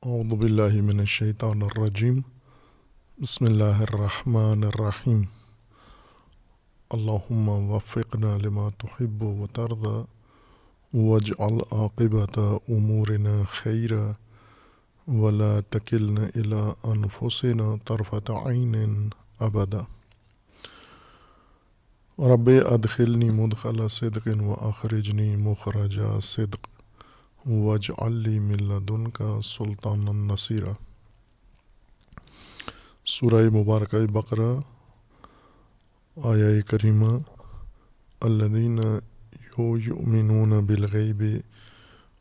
اعوذ باللہ من الشیطان الرجیم بسم اللہ الرحمن الرحیم اللہم وفقنا لما تحب وترضى واجعل عاقبۃ امورنا خیرا ولا تکلنا الی انفسنا طرفۃ عین ابدا رب ادخلنی مدخل صدق واخرجنی مخرج صدق واجعل لی من لدنک سلطانا نصیرا۔ سورہ مبارکہ بقرہ آیہ کریمہ الذین یؤمنون بالغیب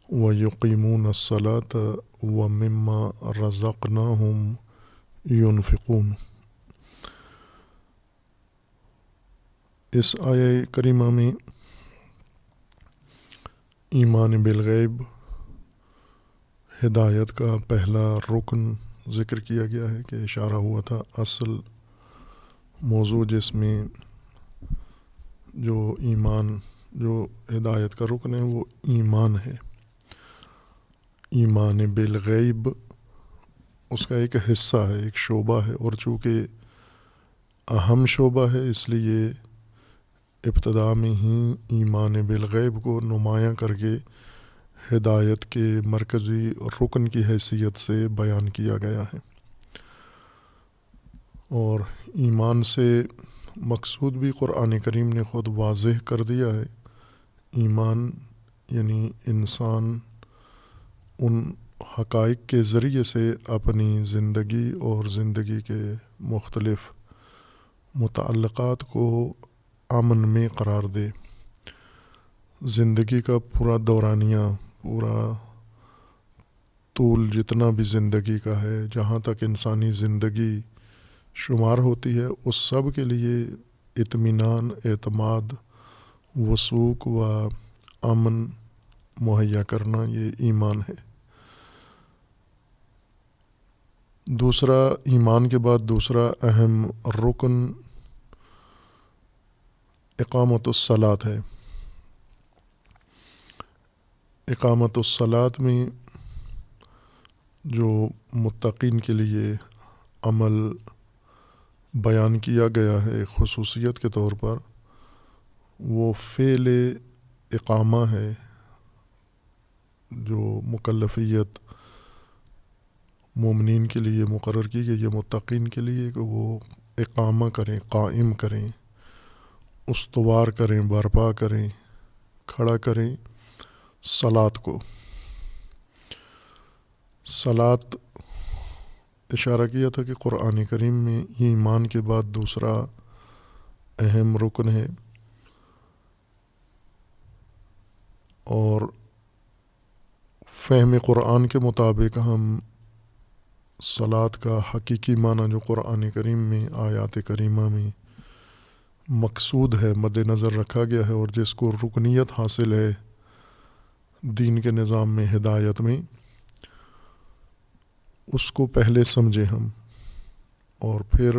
ویقیمون الصلاة ومما رزقناہم ینفقون۔ اس آیہ کریمہ میں ایمان بالغیب ہدایت کا پہلا رکن ذکر کیا گیا ہے کہ اشارہ ہوا تھا اصل موضوع جس میں جو ہدایت کا رکن ہے وہ ایمان ہے۔ ایمان بالغیب اس کا ایک حصہ ہے، ایک شعبہ ہے، اور چونکہ اہم شعبہ ہے اس لیے ابتدا میں ہی ایمان بالغیب کو نمایاں کر کے ہدایت کے مرکزی رکن کی حیثیت سے بیان کیا گیا ہے۔ اور ایمان سے مقصود بھی قرآن کریم نے خود واضح کر دیا ہے۔ ایمان یعنی انسان ان حقائق کے ذریعے سے اپنی زندگی اور زندگی کے مختلف متعلقات کو امن میں قرار دے۔ زندگی کا پورا دورانیہ، پورا طول جتنا بھی زندگی کا ہے، جہاں تک انسانی زندگی شمار ہوتی ہے، اس سب کے لیے اطمینان، اعتماد، وثوق و امن مہیا کرنا یہ ایمان ہے۔ دوسرا، ایمان کے بعد دوسرا اہم رکن اقامت الصلاۃ ہے۔ اقامت الصلاۃ میں جو متقین کے لیے عمل بیان کیا گیا ہے خصوصیت کے طور پر، وہ فعل اقامہ ہے، جو مکلفیت مومنین کے لیے مقرر کی گئی ہے، متقین کے لیے، کہ وہ اقامہ کریں، قائم کریں، استوار کریں، برپا کریں، کھڑا کریں صلاۃ کو۔ صلاۃ اشارہ کیا تھا کہ قرآن کریم میں ایمان کے بعد دوسرا اہم رکن ہے، اور فہم قرآن کے مطابق ہم صلاۃ کا حقیقی معنی جو قرآن کریم میں آیات کریمہ میں مقصود ہے، مد نظر رکھا گیا ہے، اور جس کو رکنیت حاصل ہے دین کے نظام میں، ہدایت میں، اس کو پہلے سمجھیں ہم، اور پھر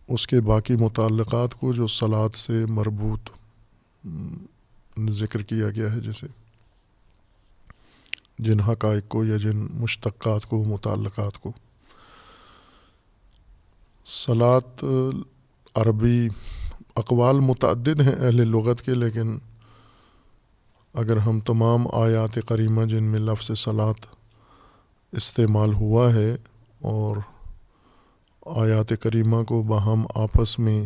اس کے باقی متعلقات کو جو صلاۃ سے مربوط ذکر کیا گیا ہے، جیسے جن حقائق کو یا جن مشتقات کو، متعلقات کو۔ صلاۃ عربی اقوال متعدد ہیں اہل لغت کے، لیکن اگر ہم تمام آیات کریمہ جن میں لفظ صلاۃ استعمال ہوا ہے اور آیات کریمہ کو باہم آپس میں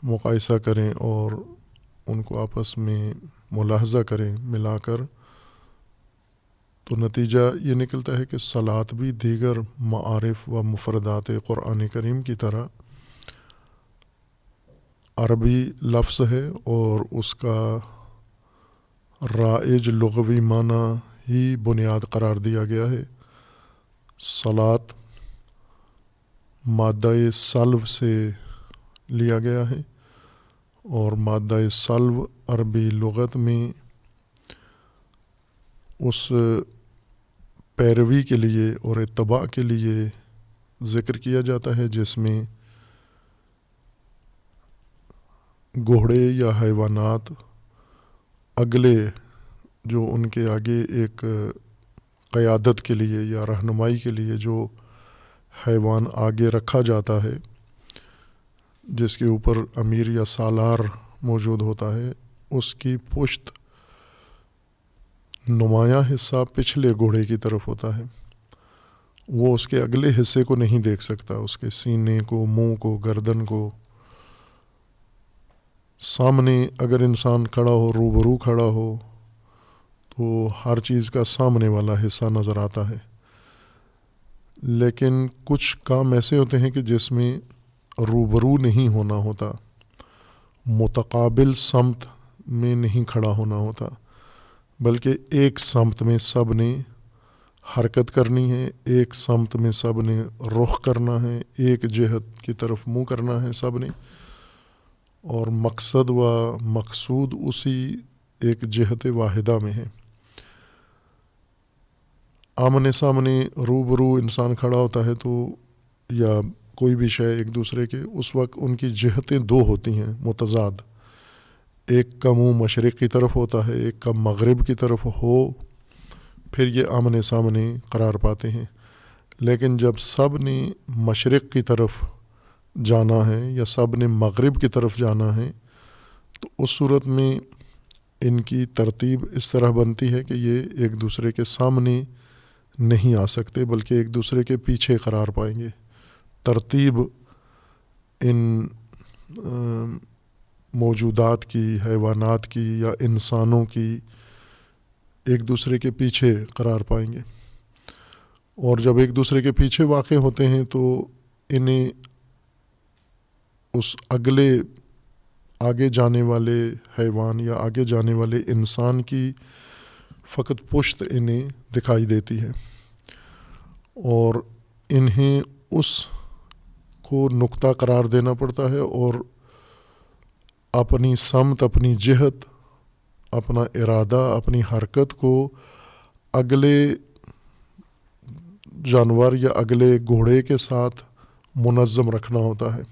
مقایسہ کریں اور ان کو آپس میں ملاحظہ کریں، ملا کر، تو نتیجہ یہ نکلتا ہے کہ صلاۃ بھی دیگر معارف و مفردات قرآن کریم کی طرح عربی لفظ ہے، اور اس کا رائج لغوی معنی ہی بنیاد قرار دیا گیا ہے۔ صلاۃ مادہ سلب سے لیا گیا ہے، اور مادہ سلب عربی لغت میں اس پیروی کے لیے اور اتباع کے لیے ذکر کیا جاتا ہے جس میں گھوڑے یا حیوانات اگلے جو ان کے آگے ایک قیادت کے لیے یا رہنمائی کے لیے جو حیوان آگے رکھا جاتا ہے، جس کے اوپر امیر یا سالار موجود ہوتا ہے، اس کی پشت نمایاں حصہ پچھلے گھوڑے کی طرف ہوتا ہے. وہ اس کے اگلے حصے کو نہیں دیکھ سکتا، اس کے سینے کو، منہ کو، گردن کو. سامنے اگر انسان کھڑا ہو، روبرو کھڑا ہو، تو ہر چیز کا سامنے والا حصہ نظر آتا ہے. لیکن کچھ کام ایسے ہوتے ہیں کہ جس میں روبرو نہیں ہونا ہوتا، متقابل سمت میں نہیں کھڑا ہونا ہوتا، بلکہ ایک سمت میں سب نے حرکت کرنی ہے، ایک سمت میں سب نے رخ کرنا ہے، ایک جہت کی طرف منہ کرنا ہے سب نے، اور مقصد و مقصود اسی ایک جہت واحدہ میں ہے. آمنے سامنے روبرو انسان کھڑا ہوتا ہے تو یا کوئی بھی شے ایک دوسرے کے، اس وقت ان کی جہتیں دو ہوتی ہیں متضاد. ایک کا منہ مشرق کی طرف ہوتا ہے، ایک کا مغرب کی طرف ہو، پھر یہ آمنے سامنے قرار پاتے ہیں. لیکن جب سب نے مشرق کی طرف جانا ہے یا سب نے مغرب کی طرف جانا ہے، تو اس صورت میں ان کی ترتیب اس طرح بنتی ہے کہ یہ ایک دوسرے کے سامنے نہیں آ سکتے، بلکہ ایک دوسرے کے پیچھے قرار پائیں گے. ترتیب ان موجودات کی، حیوانات کی یا انسانوں کی ایک دوسرے کے پیچھے قرار پائیں گے. اور جب ایک دوسرے کے پیچھے واقع ہوتے ہیں تو انہیں اس آگے جانے والے حیوان یا آگے جانے والے انسان کی فقط پشت انہیں دکھائی دیتی ہے، اور انہیں اس کو نقطہ قرار دینا پڑتا ہے اور اپنی سمت، اپنی جہت، اپنا ارادہ، اپنی حرکت کو اگلے جانور یا اگلے گھوڑے کے ساتھ منظم رکھنا ہوتا ہے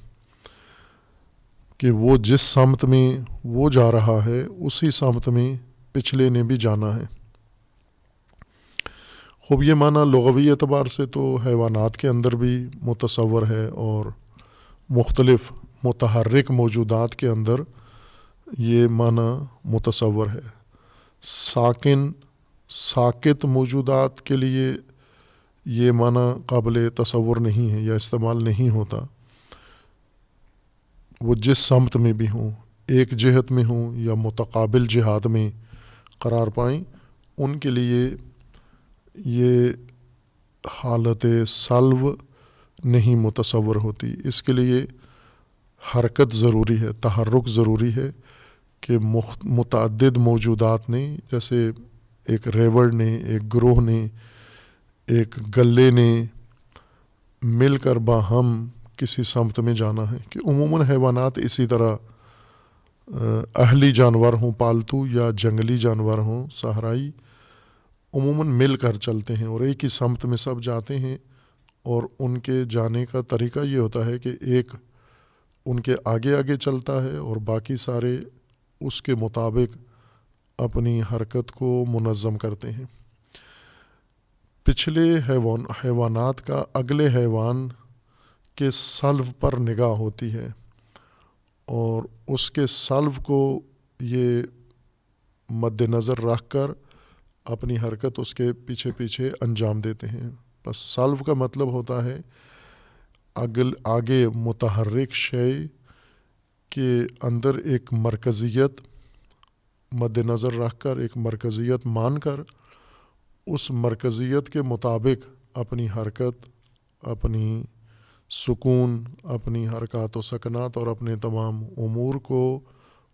کہ وہ جس سمت میں وہ جا رہا ہے اسی سمت میں پچھلے نے بھی جانا ہے. خوب یہ معنی لغوی اعتبار سے تو حیوانات کے اندر بھی متصور ہے، اور مختلف متحرک موجودات کے اندر یہ معنی متصور ہے. ساکت موجودات کے لیے یہ معنی قابل تصور نہیں ہے یا استعمال نہیں ہوتا. وہ جس سمت میں بھی ہوں، ایک جہت میں ہوں یا متقابل جہات میں قرار پائیں، ان کے لیے یہ حالت سلو نہیں متصور ہوتی. اس کے لیے حرکت ضروری ہے، تحرک ضروری ہے کہ متعدد موجودات نے، جیسے ایک ریوڑ نے، ایک گروہ نے، ایک گلے نے مل کر باہم کسی سمت میں جانا ہے. کہ عموماً حیوانات اسی طرح اہلی جانور ہوں، پالتو یا جنگلی جانور ہوں، صحرائی، عموماً مل کر چلتے ہیں اور ایک ہی سمت میں سب جاتے ہیں. اور ان کے جانے کا طریقہ یہ ہوتا ہے کہ ایک ان کے آگے آگے چلتا ہے اور باقی سارے اس کے مطابق اپنی حرکت کو منظم کرتے ہیں. پچھلے حیوانات کا اگلے حیوان کے سلو پر نگاہ ہوتی ہے اور اس کے سلو کو یہ مد نظر رکھ کر اپنی حرکت اس کے پیچھے پیچھے انجام دیتے ہیں. بس سلو کا مطلب ہوتا ہے آگے متحرک شے کے اندر ایک مرکزیت مد نظر رکھ کر، ایک مرکزیت مان کر، اس مرکزیت کے مطابق اپنی حرکت، اپنی سکون، اپنی حرکات و سکنات اور اپنے تمام امور کو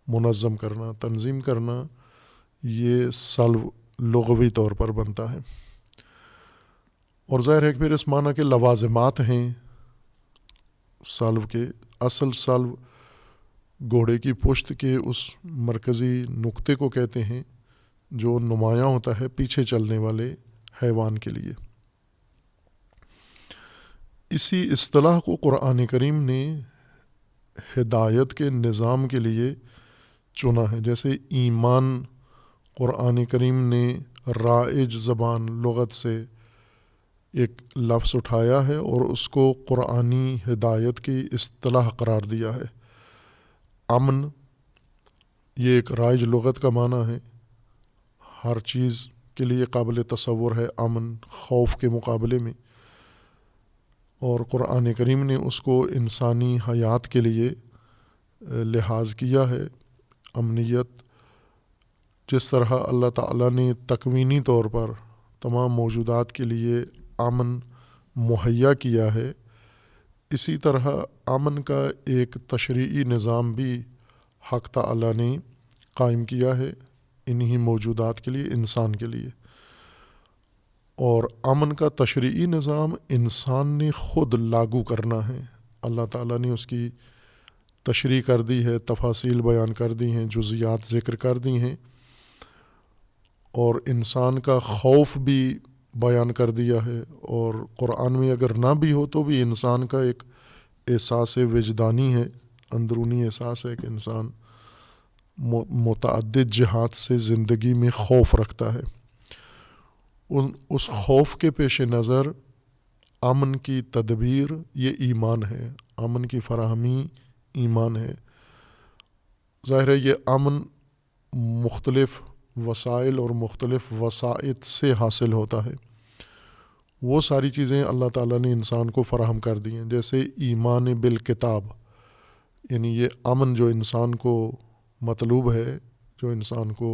منظم کرنا، تنظیم کرنا، یہ سلو لغوی طور پر بنتا ہے. اور ظاہر ہے کہ پھر اس معنی کے لوازمات ہیں سلو کے. اصل سلو گھوڑے کی پشت کے اس مرکزی نقطے کو کہتے ہیں جو نمایاں ہوتا ہے پیچھے چلنے والے حیوان کے لیے. اسی اصطلاح کو قرآن کریم نے ہدایت کے نظام کے لیے چنا ہے. جیسے ایمان قرآن کریم نے رائج زبان لغت سے ایک لفظ اٹھایا ہے اور اس کو قرآنی ہدایت کی اصطلاح قرار دیا ہے۔ امن یہ ایک رائج لغت کا معنی ہے، ہر چیز کے لیے قابل تصور ہے امن خوف کے مقابلے میں، اور قرآن کریم نے اس کو انسانی حیات کے لیے لحاظ کیا ہے۔ امنیت جس طرح اللہ تعالیٰ نے تکوینی طور پر تمام موجودات کے لیے امن مہیا کیا ہے، اسی طرح امن کا ایک تشریعی نظام بھی حق تعالیٰ نے قائم کیا ہے انہی موجودات کے لیے، انسان کے لیے۔ اور امن کا تشریعی نظام انسان نے خود لاگو کرنا ہے۔ اللہ تعالیٰ نے اس کی تشریح کر دی ہے، تفاصیل بیان کر دی ہیں، جزیات ذکر کر دی ہیں، اور انسان کا خوف بھی بیان کر دیا ہے۔ اور قرآن میں اگر نہ بھی ہو تو بھی انسان کا ایک احساس وجدانی ہے، اندرونی احساس ہے کہ انسان متعدد جہات سے زندگی میں خوف رکھتا ہے۔ اس خوف کے پیش نظر امن کی تدبیر یہ ایمان ہے، امن کی فراہمی ایمان ہے۔ ظاہر ہے یہ امن مختلف وسائل اور مختلف وسائط سے حاصل ہوتا ہے۔ وہ ساری چیزیں اللہ تعالیٰ نے انسان کو فراہم کر دی ہیں، جیسے ایمان بالکتاب، یعنی یہ امن جو انسان کو مطلوب ہے، جو انسان کو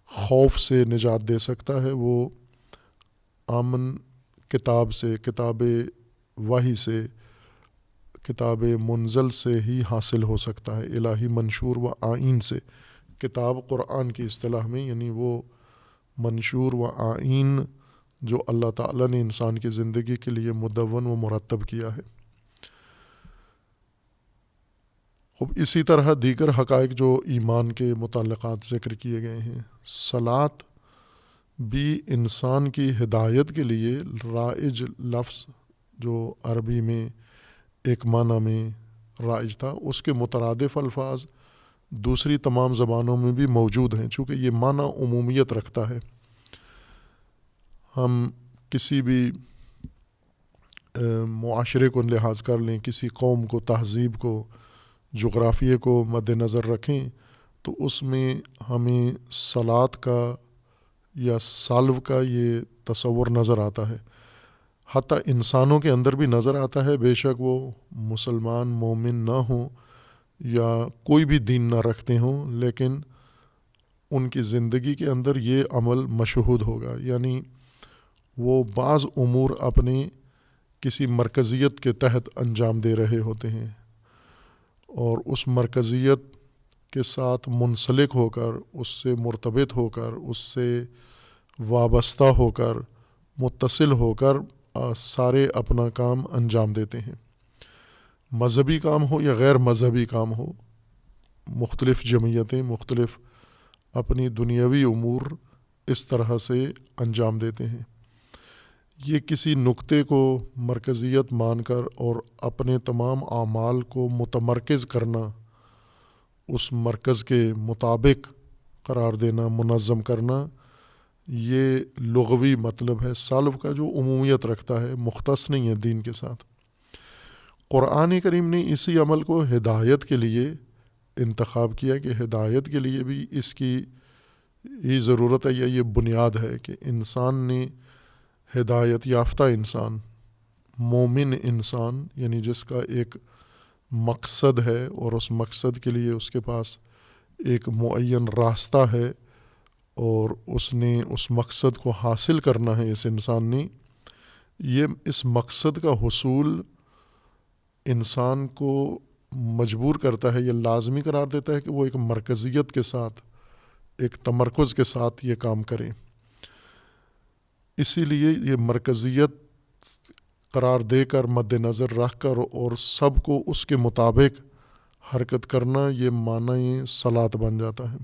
خوف سے نجات دے سکتا ہے، وہ امن کتاب سے، کتاب وحی سے، کتاب منزل سے ہی حاصل ہو سکتا ہے، الہی منشور و آئین سے۔ کتاب قرآن کی اصطلاح میں یعنی وہ منشور و آئین جو اللہ تعالیٰ نے انسان کی زندگی کے لیے مدون و مرتب کیا ہے۔ خب اسی طرح دیگر حقائق جو ایمان کے متعلقات ذکر کیے گئے ہیں، صلاۃ بھی انسان کی ہدایت کے لیے رائج لفظ جو عربی میں ایک معنی میں رائج تھا، اس کے مترادف الفاظ دوسری تمام زبانوں میں بھی موجود ہیں، چونکہ یہ معنی عمومیت رکھتا ہے۔ ہم کسی بھی معاشرے کو لحاظ کر لیں، کسی قوم کو، تہذیب کو، جغرافیے کو مد نظر رکھیں تو اس میں ہمیں صلاۃ کا یا سالو کا یہ تصور نظر آتا ہے، حتیٰ انسانوں کے اندر بھی نظر آتا ہے، بے شک وہ مسلمان مومن نہ ہوں یا کوئی بھی دین نہ رکھتے ہوں، لیکن ان کی زندگی کے اندر یہ عمل مشہود ہوگا، یعنی وہ بعض امور اپنے کسی مرکزیت کے تحت انجام دے رہے ہوتے ہیں، اور اس مرکزیت کے ساتھ منسلک ہو کر، اس سے مرتبط ہو کر، اس سے وابستہ ہو کر، متصل ہو کر سارے اپنا کام انجام دیتے ہیں، مذہبی کام ہو یا غیر مذہبی کام ہو۔ مختلف جمعیتیں مختلف اپنی دنیاوی امور اس طرح سے انجام دیتے ہیں۔ یہ کسی نقطے کو مرکزیت مان کر اور اپنے تمام اعمال کو متمرکز کرنا، اس مرکز کے مطابق قرار دینا، منظم کرنا، یہ لغوی مطلب ہے سالو کا، جو عمومیت رکھتا ہے، مختص نہیں ہے دین کے ساتھ۔ قرآن کریم نے اسی عمل کو ہدایت کے لیے انتخاب کیا کہ ہدایت کے لیے بھی اس کی یہ ضرورت ہے یا یہ بنیاد ہے کہ انسان نے ہدایت یافتہ انسان، مومن انسان، یعنی جس کا ایک مقصد ہے اور اس مقصد کے لیے اس کے پاس ایک معین راستہ ہے اور اس نے اس مقصد کو حاصل کرنا ہے، اس انسان نے یہ اس مقصد کا حصول انسان کو مجبور کرتا ہے، یہ لازمی قرار دیتا ہے کہ وہ ایک مرکزیت کے ساتھ، ایک تمرکز کے ساتھ یہ کام کریں۔ اسی لیے یہ مرکزیت قرار دے کر، مد نظر رکھ کر اور سب کو اس کے مطابق حرکت کرنا، یہ معنی صلاۃ بن جاتا ہے،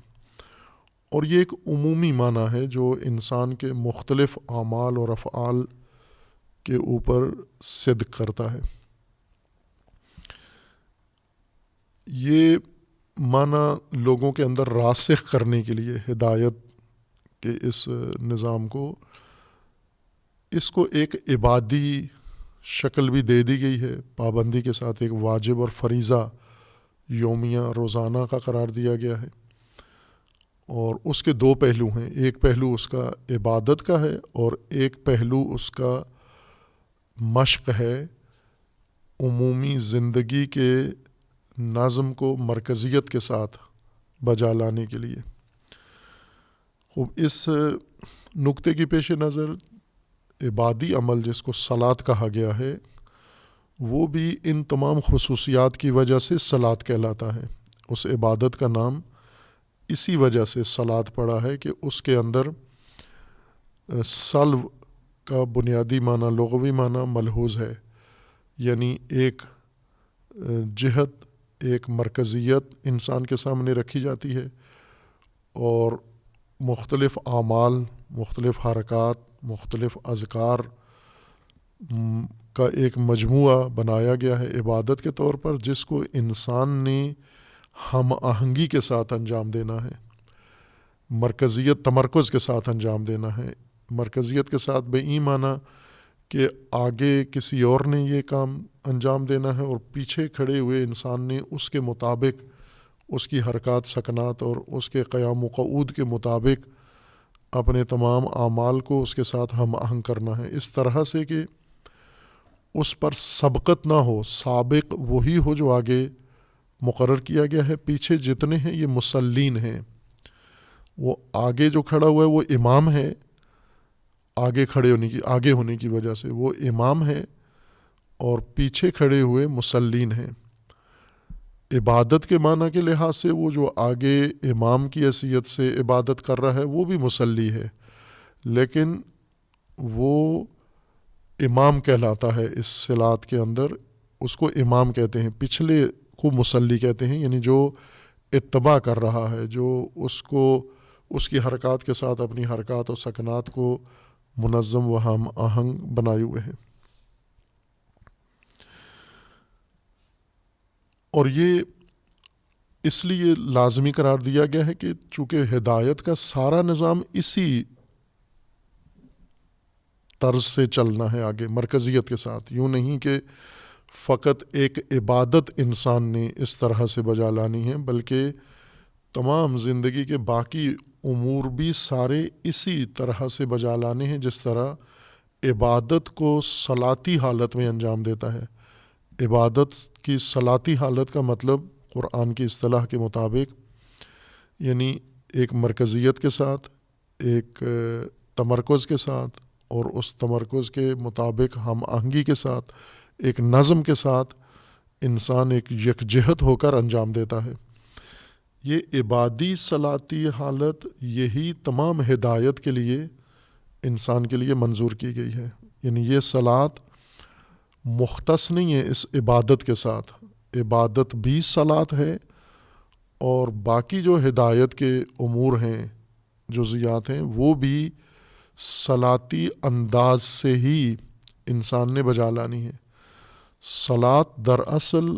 اور یہ ایک عمومی معنی ہے جو انسان کے مختلف اعمال اور افعال کے اوپر صدق کرتا ہے۔ یہ معنی لوگوں کے اندر راسخ کرنے کے لیے، ہدایت کہ اس نظام کو ایک عبادی شکل بھی دے دی گئی ہے، پابندی کے ساتھ ایک واجب اور فریضہ یومیہ روزانہ کا قرار دیا گیا ہے، اور اس کے دو پہلو ہیں، ایک پہلو اس کا عبادت کا ہے اور ایک پہلو اس کا مشق ہے عمومی زندگی کے نظم کو مرکزیت کے ساتھ بجا لانے کے لیے۔ خوب، اس نقطے کی پیش نظر عبادی عمل جس کو صلاۃ کہا گیا ہے وہ بھی ان تمام خصوصیات کی وجہ سے صلاۃ کہلاتا ہے۔ اس عبادت کا نام اسی وجہ سے صلاۃ پڑا ہے کہ اس کے اندر صلو کا بنیادی معنی لغوی معنی ملحوظ ہے، یعنی ایک جہت، ایک مرکزیت انسان کے سامنے رکھی جاتی ہے اور مختلف اعمال، مختلف حرکات، مختلف اذکار کا ایک مجموعہ بنایا گیا ہے عبادت کے طور پر، جس کو انسان نے ہم آہنگی کے ساتھ انجام دینا ہے، مرکزیت تمرکز کے ساتھ انجام دینا ہے۔ مرکزیت کے ساتھ بے این معنی کہ آگے کسی اور نے یہ کام انجام دینا ہے اور پیچھے کھڑے ہوئے انسان نے اس کے مطابق اس کی حرکات سکنات اور اس کے قیام و قعود کے مطابق اپنے تمام اعمال کو اس کے ساتھ ہم آہنگ کرنا ہے، اس طرح سے کہ اس پر سبقت نہ ہو، سابق وہی ہو جو آگے مقرر کیا گیا ہے، پیچھے جتنے ہیں یہ مسلین ہیں، وہ آگے جو کھڑا ہوا ہے وہ امام ہے، آگے ہونے کی وجہ سے وہ امام ہے اور پیچھے کھڑے ہوئے مسلین ہیں۔ عبادت کے معنی کے لحاظ سے وہ جو آگے امام کی حیثیت سے عبادت کر رہا ہے وہ بھی مصلی ہے، لیکن وہ امام کہلاتا ہے اس صلاۃ کے اندر، اس کو امام کہتے ہیں، پچھلے کو مصلی کہتے ہیں، یعنی جو اتباع کر رہا ہے، جو اس کی حرکات کے ساتھ اپنی حرکات اور سکنات کو منظم و ہم آہنگ بنائے ہوئے ہیں۔ اور یہ اس لیے لازمی قرار دیا گیا ہے کہ چونکہ ہدایت کا سارا نظام اسی طرز سے چلنا ہے آگے مرکزیت کے ساتھ، یوں نہیں کہ فقط ایک عبادت انسان نے اس طرح سے بجا لانی ہے، بلکہ تمام زندگی کے باقی امور بھی سارے اسی طرح سے بجا لانے ہیں جس طرح عبادت کو صلاتی حالت میں انجام دیتا ہے۔ عبادت کی صلاتی حالت کا مطلب قرآن کی اصطلاح کے مطابق یعنی ایک مرکزیت کے ساتھ، ایک تمرکز کے ساتھ اور اس تمرکز کے مطابق ہم آہنگی کے ساتھ، ایک نظم کے ساتھ انسان ایک یکجہت ہو کر انجام دیتا ہے۔ یہ عبادی صلاتی حالت یہی تمام ہدایت کے لیے انسان کے لیے منظور کی گئی ہے، یعنی یہ صلاۃ مختص نہیں ہے اس عبادت کے ساتھ، عبادت بھی صلاۃ ہے اور باقی جو ہدایت کے امور ہیں، جزیات ہیں، وہ بھی صلاتی انداز سے ہی انسان نے بجا لانی ہے۔ صلاۃ دراصل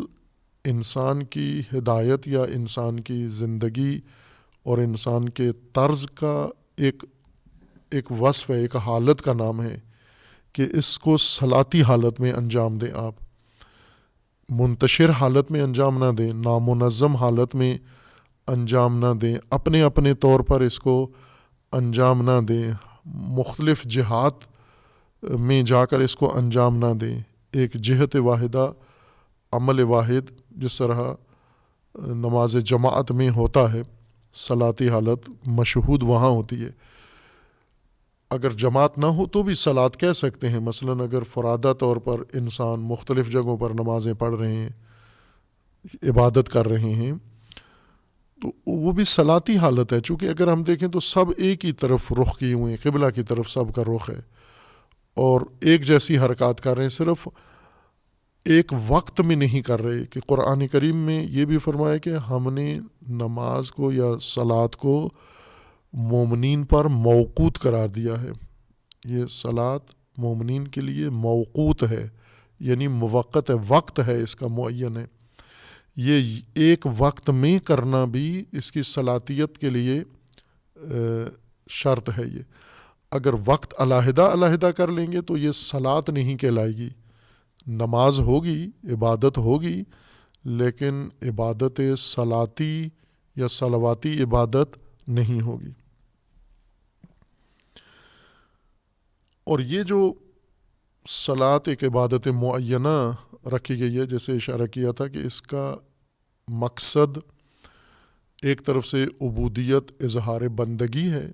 انسان کی ہدایت یا انسان کی زندگی اور انسان کے طرز کا ایک وصف ہے، ایک حالت کا نام ہے کہ اس کو صلاتی حالت میں انجام دیں، آپ منتشر حالت میں انجام نہ دیں، نامنظم حالت میں انجام نہ دیں، اپنے اپنے طور پر اس کو انجام نہ دیں، مختلف جہات میں جا کر اس کو انجام نہ دیں، ایک جہت واحدہ، عمل واحد، جس طرح نماز جماعت میں ہوتا ہے، صلاتی حالت مشہود وہاں ہوتی ہے۔ اگر جماعت نہ ہو تو بھی صلاۃ کہہ سکتے ہیں، مثلا اگر فرادہ طور پر انسان مختلف جگہوں پر نمازیں پڑھ رہے ہیں، عبادت کر رہے ہیں، تو وہ بھی صلاتی حالت ہے، چونکہ اگر ہم دیکھیں تو سب ایک ہی طرف رخ کیے ہوئے ہیں، قبلہ کی طرف سب کا رخ ہے اور ایک جیسی حرکات کر رہے ہیں، صرف ایک وقت میں نہیں کر رہے۔ کہ قرآن کریم میں یہ بھی فرمایا کہ ہم نے نماز کو یا صلاۃ کو مومنین پر موقوت قرار دیا ہے۔ یہ صلاۃ مومنین کے لیے موقوت ہے، یعنی موقت ہے، وقت ہے اس کا معین ہے۔ یہ ایک وقت میں کرنا بھی اس کی صلاحیت کے لیے شرط ہے یہ. اگر وقت علیحدہ علیحدہ کر لیں گے تو یہ صلاۃ نہیں کہلائے گی. نماز ہوگی، عبادت ہوگی، لیکن عبادت صلاتی یا صلواتی عبادت نہیں ہوگی. اور یہ جو صلاۃ ایک عبادت معینہ رکھی گئی ہے، جیسے اشارہ کیا تھا کہ اس کا مقصد ایک طرف سے عبودیت، اظہار بندگی ہے،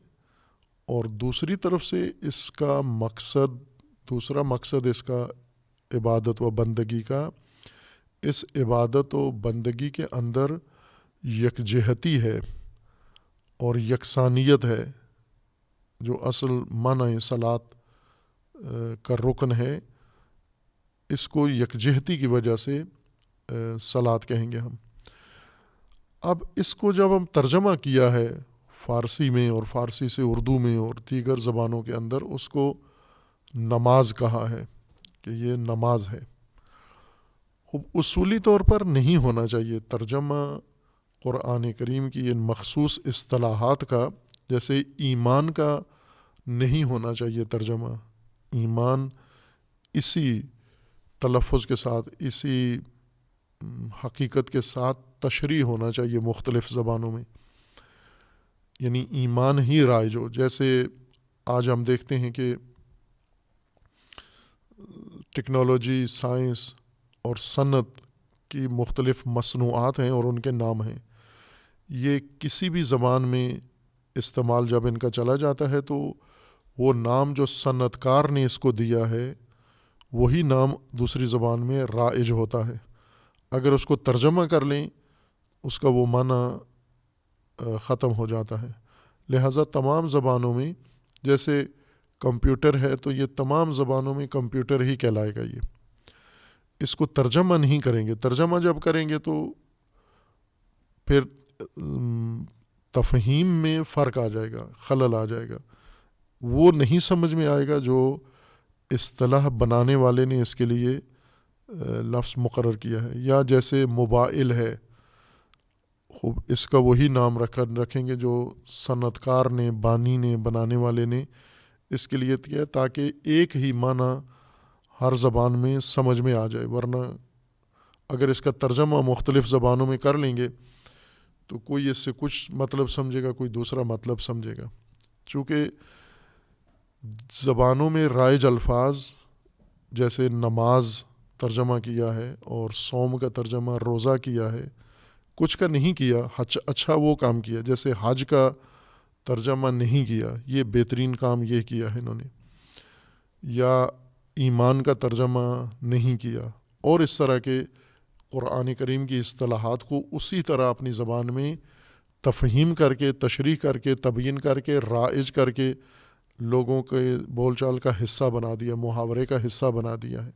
اور دوسری طرف سے اس کا دوسرا مقصد اس کا عبادت و بندگی کا، اس عبادت و بندگی کے اندر یکجہتی ہے اور یکسانیت ہے، جو اصل معنی صلاۃ کا رکن ہے. اس کو یکجہتی کی وجہ سے صلاۃ کہیں گے ہم. اب اس کو جب ہم ترجمہ کیا ہے فارسی میں، اور فارسی سے اردو میں اور دیگر زبانوں کے اندر، اس کو نماز کہا ہے کہ یہ نماز ہے. اصولی طور پر نہیں ہونا چاہیے ترجمہ قرآن کریم کی ان مخصوص اصطلاحات کا، جیسے ایمان کا نہیں ہونا چاہیے ترجمہ. ایمان اسی تلفظ کے ساتھ، اسی حقیقت کے ساتھ تشریح ہونا چاہیے مختلف زبانوں میں. یعنی ایمان ہی رائج ہو. جیسے آج ہم دیکھتے ہیں کہ ٹیکنالوجی، سائنس اور صنعت کی مختلف مصنوعات ہیں اور ان کے نام ہیں. یہ کسی بھی زبان میں استعمال جب ان کا چلا جاتا ہے تو وہ نام جو صنعت کار نے اس کو دیا ہے وہی نام دوسری زبان میں رائج ہوتا ہے. اگر اس کو ترجمہ کر لیں اس کا وہ معنی ختم ہو جاتا ہے. لہٰذا تمام زبانوں میں، جیسے کمپیوٹر ہے تو یہ تمام زبانوں میں کمپیوٹر ہی کہلائے گا. یہ اس کو ترجمہ نہیں کریں گے. ترجمہ جب کریں گے تو پھر تفہیم میں فرق آ جائے گا، خلل آ جائے گا. وہ نہیں سمجھ میں آئے گا جو اصطلاح بنانے والے نے اس کے لیے لفظ مقرر کیا ہے. یا جیسے موبائل ہے، خوب اس کا وہی نام رکھیں گے جو صنعت کار نے، بانی نے، بنانے والے نے اس کے لیے کیا، تاکہ ایک ہی معنی ہر زبان میں سمجھ میں آ جائے. ورنہ اگر اس کا ترجمہ مختلف زبانوں میں کر لیں گے تو کوئی اس سے کچھ مطلب سمجھے گا، کوئی دوسرا مطلب سمجھے گا. چونکہ زبانوں میں رائج الفاظ جیسے نماز ترجمہ کیا ہے اور صوم کا ترجمہ روزہ کیا ہے، کچھ کا نہیں کیا، اچھا وہ کام کیا. جیسے حج کا ترجمہ نہیں کیا، یہ بہترین کام یہ کیا ہے انہوں نے. یا ایمان کا ترجمہ نہیں کیا. اور اس طرح کے قرآن کریم کی اصطلاحات کو اسی طرح اپنی زبان میں تفہیم کر کے، تشریح کر کے، تبیین کر کے، رائج کر کے لوگوں کے بول چال کا حصہ بنا دیا، محاورے کا حصہ بنا دیا ہے.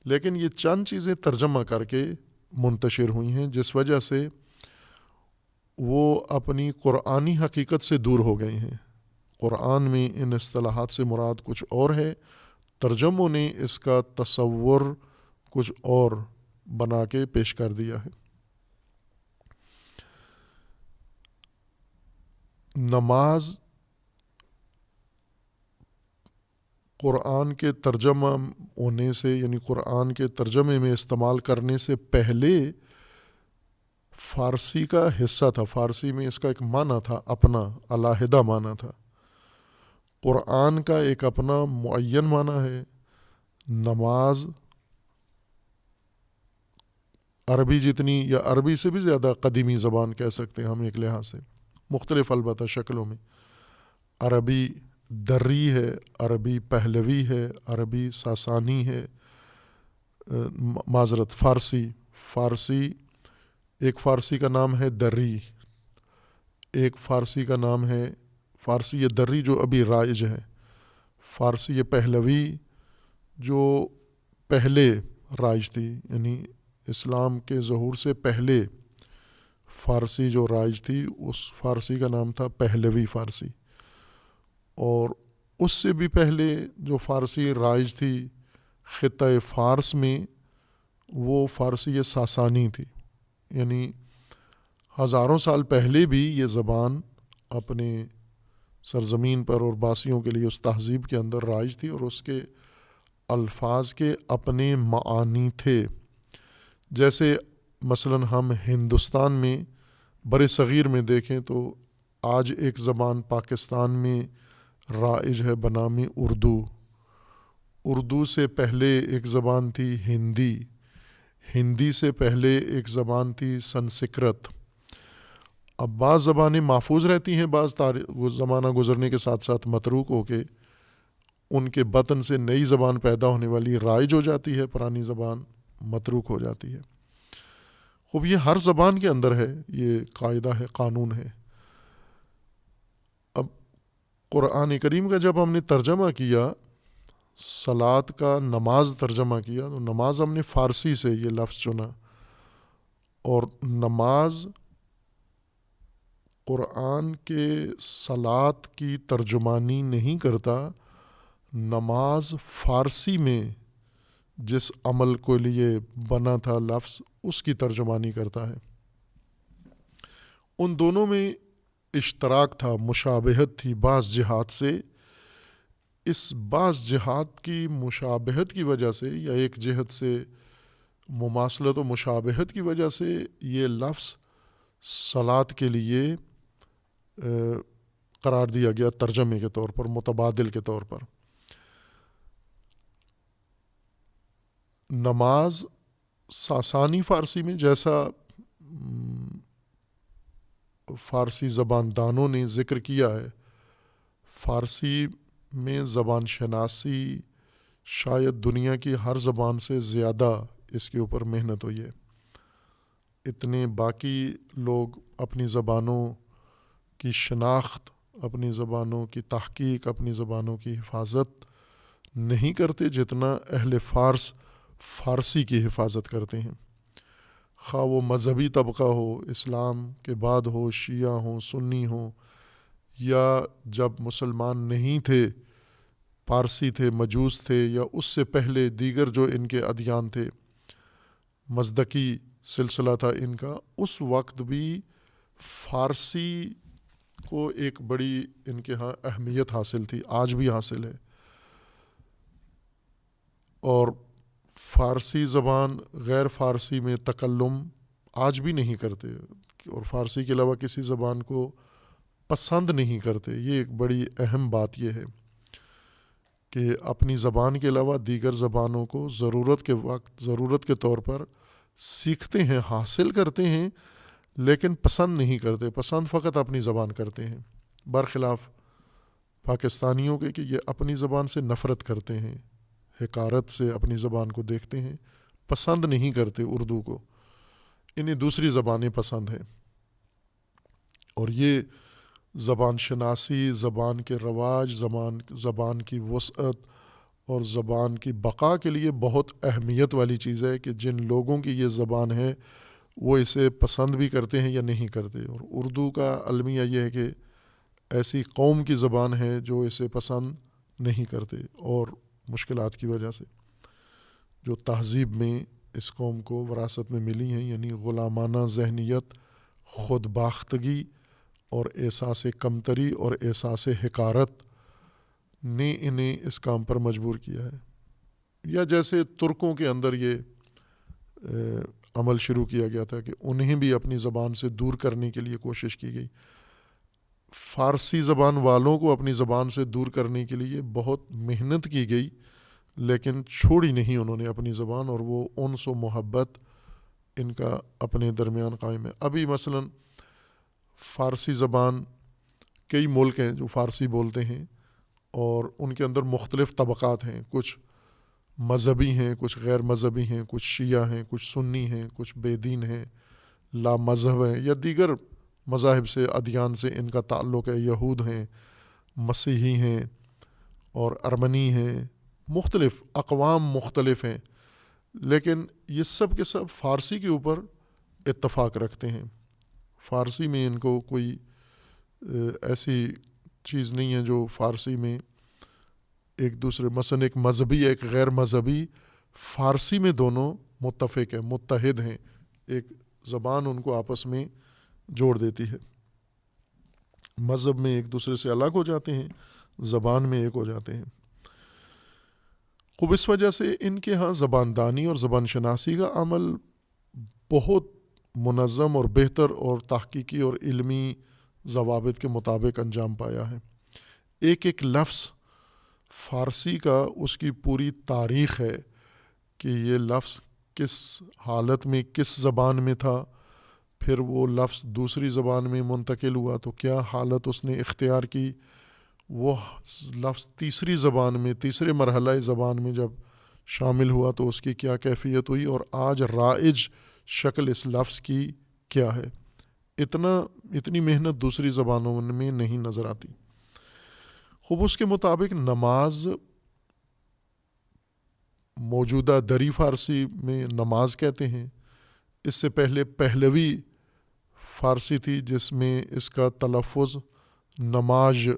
لیکن یہ چند چیزیں ترجمہ کر کے منتشر ہوئی ہیں جس وجہ سے وہ اپنی قرآنی حقیقت سے دور ہو گئے ہیں. قرآن میں ان اصطلاحات سے مراد کچھ اور ہے، ترجموں نے اس کا تصور کچھ اور بنا کے پیش کر دیا ہے. نماز قرآن کے ترجمہ ہونے سے، یعنی قرآن کے ترجمے میں استعمال کرنے سے پہلے فارسی کا حصہ تھا. فارسی میں اس کا ایک معنی تھا، اپنا علیحدہ معنی تھا. قرآن کا ایک اپنا معین معنی ہے. نماز عربی جتنی، یا عربی سے بھی زیادہ قدیمی زبان کہہ سکتے ہیں ہم ایک لحاظ سے، مختلف البتہ شکلوں میں. عربی دری ہے، عربی پہلوی ہے، عربی ساسانی ہے، معذرت فارسی ایک فارسی کا نام ہے دری، ایک فارسی کا نام ہے فارسی یہ دری جو ابھی رائج ہے. فارسی یہ پہلوی جو پہلے رائج تھی، یعنی اسلام کے ظہور سے پہلے فارسی جو رائج تھی اس فارسی کا نام تھا پہلوی فارسی. اور اس سے بھی پہلے جو فارسی رائج تھی خطہ فارس میں، وہ فارسی ساسانی تھی. یعنی ہزاروں سال پہلے بھی یہ زبان اپنے سرزمین پر اور باسیوں کے لیے اس تہذیب کے اندر رائج تھی، اور اس کے الفاظ کے اپنے معانی تھے. جیسے مثلا ہم ہندوستان میں بر صغیر میں دیکھیں تو آج ایک زبان پاکستان میں رائج ہے بنام اردو. اردو سے پہلے ایک زبان تھی ہندی، ہندی سے پہلے ایک زبان تھی سنسکرت. اب بعض زبانیں محفوظ رہتی ہیں، بعض زمانہ گزرنے کے ساتھ ساتھ متروک ہو کے ان کے بطن سے نئی زبان پیدا ہونے والی رائج ہو جاتی ہے، پرانی زبان متروک ہو جاتی ہے. خوب یہ ہر زبان کے اندر ہے، یہ قاعدہ ہے، قانون ہے. اب قرآن کریم کا جب ہم نے ترجمہ کیا، صلاۃ کا نماز ترجمہ کیا، تو نماز ہم نے فارسی سے یہ لفظ چنا، اور نماز قرآن کے صلاۃ کی ترجمانی نہیں کرتا. نماز فارسی میں جس عمل کو لیے بنا تھا لفظ، اس کی ترجمانی کرتا ہے. ان دونوں میں اشتراک تھا، مشابہت تھی بعض جہات سے. اس بعض جہات کی مشابہت کی وجہ سے یا ایک جہت سے مماثلت و مشابہت کی وجہ سے یہ لفظ صلاۃ کے لیے قرار دیا گیا ترجمے کے طور پر، متبادل کے طور پر. نماز ساسانی فارسی میں، جیسا فارسی زبان دانوں نے ذکر کیا ہے، فارسی میں زبان شناسی شاید دنیا کی ہر زبان سے زیادہ اس کے اوپر محنت ہوئی ہے. اتنے باقی لوگ اپنی زبانوں کی شناخت، اپنی زبانوں کی تحقیق، اپنی زبانوں کی حفاظت نہیں کرتے جتنا اہل فارس فارسی کی حفاظت کرتے ہیں. خواہ وہ مذہبی طبقہ ہو، اسلام کے بعد ہو، شیعہ ہوں، سنی ہوں، یا جب مسلمان نہیں تھے، پارسی تھے، مجوس تھے، یا اس سے پہلے دیگر جو ان کے ادیان تھے، مزدکی سلسلہ تھا ان کا، اس وقت بھی فارسی کو ایک بڑی ان کے ہاں اہمیت حاصل تھی، آج بھی حاصل ہے. اور فارسی زبان غیر فارسی میں تکلم آج بھی نہیں کرتے، اور فارسی کے علاوہ کسی زبان کو پسند نہیں کرتے. یہ ایک بڑی اہم بات یہ ہے کہ اپنی زبان کے علاوہ دیگر زبانوں کو ضرورت کے طور پر سیکھتے ہیں، حاصل کرتے ہیں، لیکن پسند نہیں کرتے. پسند فقط اپنی زبان کرتے ہیں، برخلاف پاکستانیوں کے کہ یہ اپنی زبان سے نفرت کرتے ہیں، حقارت سے اپنی زبان کو دیکھتے ہیں، پسند نہیں کرتے اردو کو. انہیں دوسری زبانیں پسند ہیں. اور یہ زبان شناسی، زبان کے رواج، زبان کی وسعت اور زبان کی بقا کے لیے بہت اہمیت والی چیز ہے کہ جن لوگوں کی یہ زبان ہے وہ اسے پسند بھی کرتے ہیں یا نہیں کرتے. اور اردو کا المیہ یہ ہے کہ ایسی قوم کی زبان ہے جو اسے پسند نہیں کرتے، اور مشکلات کی وجہ سے جو تہذیب میں اس قوم کو وراثت میں ملی ہیں، یعنی غلامانہ ذہنیت، خود باختگی اور احساس کمتری اور احساس حقارت نے انہیں اس کام پر مجبور کیا ہے. یا جیسے ترکوں کے اندر یہ عمل شروع کیا گیا تھا کہ انہیں بھی اپنی زبان سے دور کرنے کے لیے کوشش کی گئی. فارسی زبان والوں کو اپنی زبان سے دور کرنے کے لیے بہت محنت کی گئی، لیکن چھوڑی نہیں انہوں نے اپنی زبان، اور وہ انس و محبت ان کا اپنے درمیان قائم ہے. ابھی مثلا فارسی زبان، کئی ملک ہیں جو فارسی بولتے ہیں اور ان کے اندر مختلف طبقات ہیں، کچھ مذہبی ہیں، کچھ غیر مذہبی ہیں، کچھ شیعہ ہیں، کچھ سنی ہیں، کچھ بے دین ہیں، لا مذہب ہیں، یا دیگر مذاہب سے، ادیان سے ان کا تعلق ہے. یہود ہیں، مسیحی ہیں، اور ارمنی ہیں، مختلف اقوام مختلف ہیں، لیکن یہ سب کے سب فارسی کے اوپر اتفاق رکھتے ہیں. فارسی میں ان کو کوئی ایسی چیز نہیں ہے جو فارسی میں ایک دوسرے، مثلا ایک مذہبی ایک غیر مذہبی، فارسی میں دونوں متفق ہیں، متحد ہیں، ایک زبان ان کو آپس میں جوڑ دیتی ہے. مذہب میں ایک دوسرے سے الگ ہو جاتے ہیں، زبان میں ایک ہو جاتے ہیں۔ خوب اس وجہ سے ان کے ہاں زبان دانی اور زبان شناسی کا عمل بہت منظم اور بہتر اور تحقیقی اور علمی ضوابط کے مطابق انجام پایا ہے۔ ایک ایک لفظ فارسی کا اس کی پوری تاریخ ہے کہ یہ لفظ کس حالت میں کس زبان میں تھا، پھر وہ لفظ دوسری زبان میں منتقل ہوا تو کیا حالت اس نے اختیار کی، وہ لفظ تیسری زبان میں تیسرے مرحلہ زبان میں جب شامل ہوا تو اس کی کیا کیفیت ہوئی، اور آج رائج شکل اس لفظ کی کیا ہے۔ اتنی محنت دوسری زبانوں میں نہیں نظر آتی۔ خوب اس کے مطابق نماز موجودہ دری فارسی میں نماز کہتے ہیں، اس سے پہلے پہلوی فارسی تھی جس میں اس کا تلفظ نماز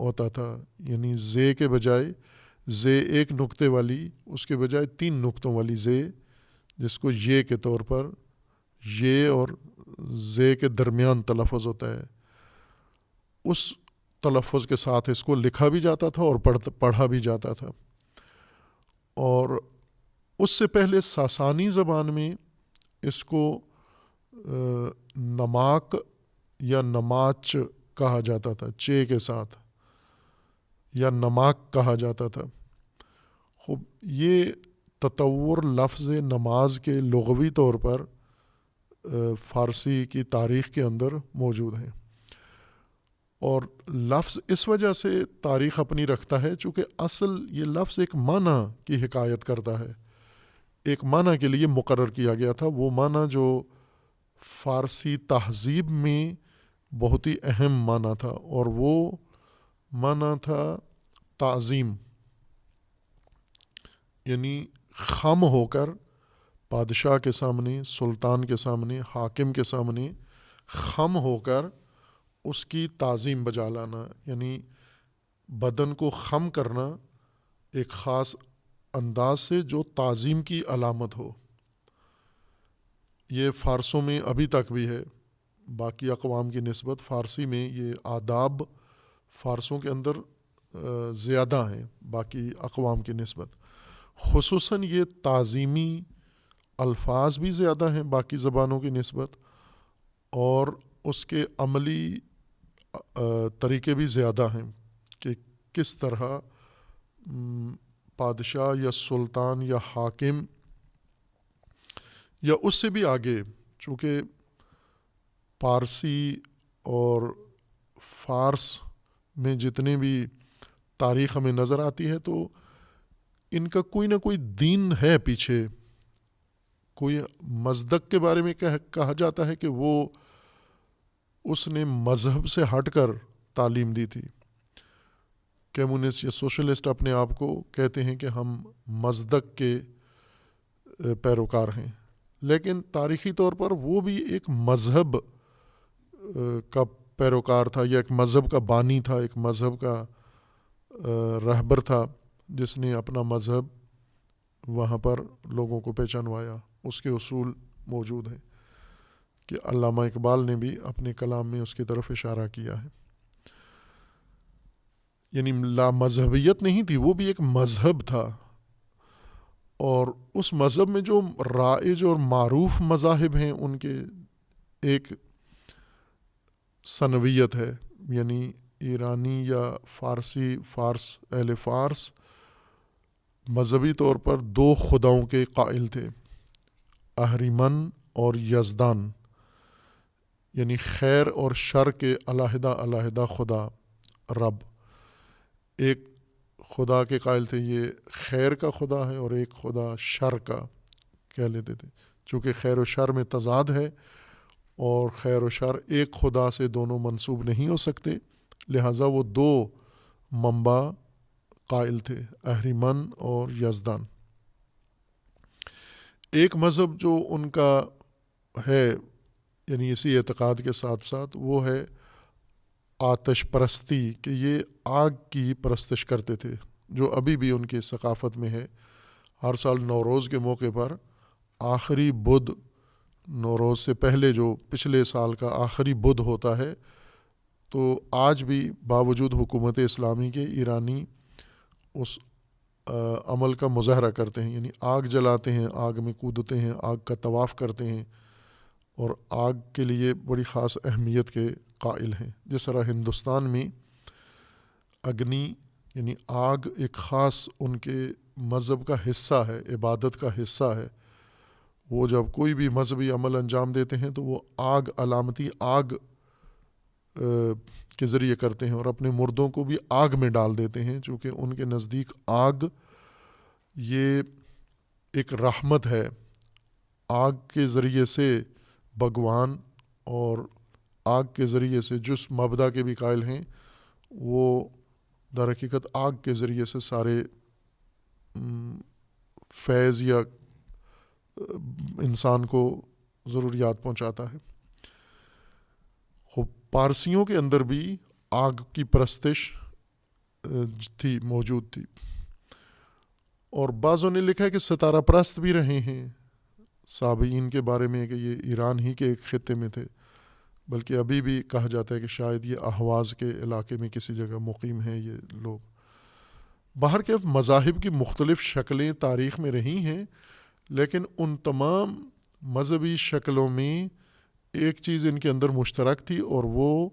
ہوتا تھا، یعنی زے کے بجائے زے ایک نقطے والی، اس کے بجائے 3 نقطوں والی زے، جس کو یہ کے طور پر یہ اور زے کے درمیان تلفظ ہوتا ہے، اس تلفظ کے ساتھ اس کو لکھا بھی جاتا تھا اور پڑھا بھی جاتا تھا۔ اور اس سے پہلے ساسانی زبان میں اس کو نماک یا نماچ کہا جاتا تھا، چے کے ساتھ، یا نماک کہا جاتا تھا۔ خوب یہ تطور لفظ نماز کے لغوی طور پر فارسی کی تاریخ کے اندر موجود ہے، اور لفظ اس وجہ سے تاریخ اپنی رکھتا ہے چونکہ اصل یہ لفظ ایک معنی کی حکایت کرتا ہے، ایک معنی کے لیے مقرر کیا گیا تھا، وہ معنی جو فارسی تہذیب میں بہت ہی اہم معنی تھا، اور وہ معنی تھا تعظیم، یعنی خم ہو کر بادشاہ کے سامنے، سلطان کے سامنے، حاکم کے سامنے خم ہو کر اس کی تعظیم بجا لانا، یعنی بدن کو خم کرنا ایک خاص انداز سے جو تعظیم کی علامت ہو۔ یہ فارسوں میں ابھی تک بھی ہے، باقی اقوام کی نسبت فارسی میں یہ آداب فارسوں کے اندر زیادہ ہیں باقی اقوام کی نسبت، خصوصاً یہ تعظیمی الفاظ بھی زیادہ ہیں باقی زبانوں کی نسبت، اور اس کے عملی طریقے بھی زیادہ ہیں کہ کس طرح بادشاہ یا سلطان یا حاکم یا اس سے بھی آگے، چونکہ پارسی اور فارس میں جتنے بھی تاریخ ہمیں نظر آتی ہے تو ان کا کوئی نہ کوئی دین ہے پیچھے، کوئی مصدق کے بارے میں کہا جاتا ہے کہ وہ اس نے مذہب سے ہٹ کر تعلیم دی تھی۔ کمیونسٹ یا سوشلسٹ اپنے آپ کو کہتے ہیں کہ ہم مصدق کے پیروکار ہیں، لیکن تاریخی طور پر وہ بھی ایک مذہب کا پیروکار تھا، یا ایک مذہب کا بانی تھا، ایک مذہب کا رہبر تھا جس نے اپنا مذہب وہاں پر لوگوں کو پہچانوایا۔ اس کے اصول موجود ہیں کہ علامہ اقبال نے بھی اپنے کلام میں اس کی طرف اشارہ کیا ہے، یعنی لا مذہبیت نہیں تھی، وہ بھی ایک مذہب تھا، اور اس مذہب میں جو رائج اور معروف مذاہب ہیں ان کے ایک سنویت ہے، یعنی ایرانی یا فارس اہل فارس مذہبی طور پر 2 خداؤں کے قائل تھے، اہریمن اور یزدان، یعنی خیر اور شر کے علیحدہ علیحدہ خدا رب، ایک خدا کے قائل تھے یہ خیر کا خدا ہے اور ایک خدا شر کا کہہ لیتے تھے، چونکہ خیر و شر میں تضاد ہے اور خیر و شر ایک خدا سے دونوں منسوب نہیں ہو سکتے، لہٰذا وہ 2 منبع قائل تھے، اہریمن اور یزدان۔ ایک مذہب جو ان کا ہے، یعنی اسی اعتقاد کے ساتھ ساتھ، وہ ہے آتش پرستی، کہ یہ آگ کی پرستش کرتے تھے، جو ابھی بھی ان کی ثقافت میں ہے۔ ہر سال نوروز کے موقع پر آخری بدھ، نوروز سے پہلے جو پچھلے سال کا آخری بدھ ہوتا ہے، تو آج بھی باوجود حکومت اسلامی کے ایرانی اس عمل کا مظاہرہ کرتے ہیں، یعنی آگ جلاتے ہیں، آگ میں کودتے ہیں، آگ کا طواف کرتے ہیں اور آگ کے لیے بڑی خاص اہمیت کے قائل ہیں. جس طرح ہندوستان میں اگنی یعنی آگ ایک خاص ان کے مذہب کا حصہ ہے، عبادت کا حصہ ہے. وہ جب کوئی بھی مذہبی عمل انجام دیتے ہیں تو وہ آگ، علامتی آگ کے ذریعے کرتے ہیں اور اپنے مردوں کو بھی آگ میں ڈال دیتے ہیں، چونکہ ان کے نزدیک آگ یہ ایک رحمت ہے. آگ کے ذریعے سے بھگوان اور آگ کے ذریعے سے جس مبدا کے بھی قائل ہیں وہ در حقیقت آگ کے ذریعے سے سارے فیض یا انسان کو ضروریات پہنچاتا ہے. پارسیوں کے اندر بھی آگ کی پرستش تھی، موجود تھی، اور بعضوں نے لکھا ہے کہ ستارہ پرست بھی رہے ہیں سابعین کے بارے میں کہ یہ ایران ہی کے ایک خطے میں تھے، بلکہ ابھی بھی کہا جاتا ہے کہ شاید یہ اہواز کے علاقے میں کسی جگہ مقیم ہیں یہ لوگ. باہر کے مذاہب کی مختلف شکلیں تاریخ میں رہی ہیں، لیکن ان تمام مذہبی شکلوں میں ایک چیز ان کے اندر مشترک تھی، اور وہ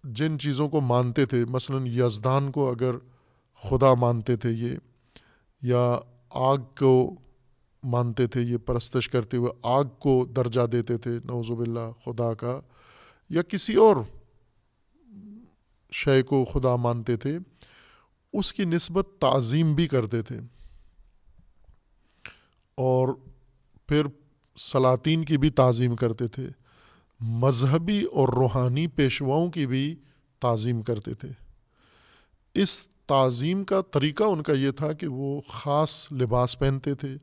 جن چیزوں کو مانتے تھے، مثلا یزدان کو اگر خدا مانتے تھے یہ، یا آگ کو مانتے تھے، یہ پرستش کرتے ہوئے آگ کو درجہ دیتے تھے نعوذ باللہ خدا کا، یا کسی اور شے کو خدا مانتے تھے، اس کی نسبت تعظیم بھی کرتے تھے، اور پھر سلاطین کی بھی تعظیم کرتے تھے، مذہبی اور روحانی پیشواؤں کی بھی تعظیم کرتے تھے. اس تعظیم کا طریقہ ان کا یہ تھا کہ وہ خاص لباس پہنتے تھے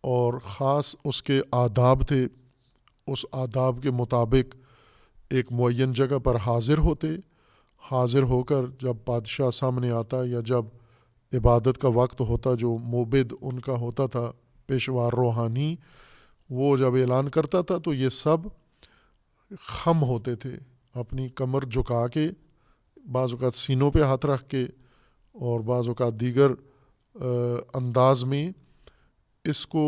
اور خاص اس کے آداب تھے. اس آداب کے مطابق ایک معین جگہ پر حاضر ہوتے، حاضر ہو کر جب بادشاہ سامنے آتا یا جب عبادت کا وقت ہوتا، جو موبد ان کا ہوتا تھا پیشوا روحانی، وہ جب اعلان کرتا تھا تو یہ سب خم ہوتے تھے، اپنی کمر جھکا کے، بعض اوقات سینوں پہ ہاتھ رکھ کے، اور بعض اوقات دیگر انداز میں. اس کو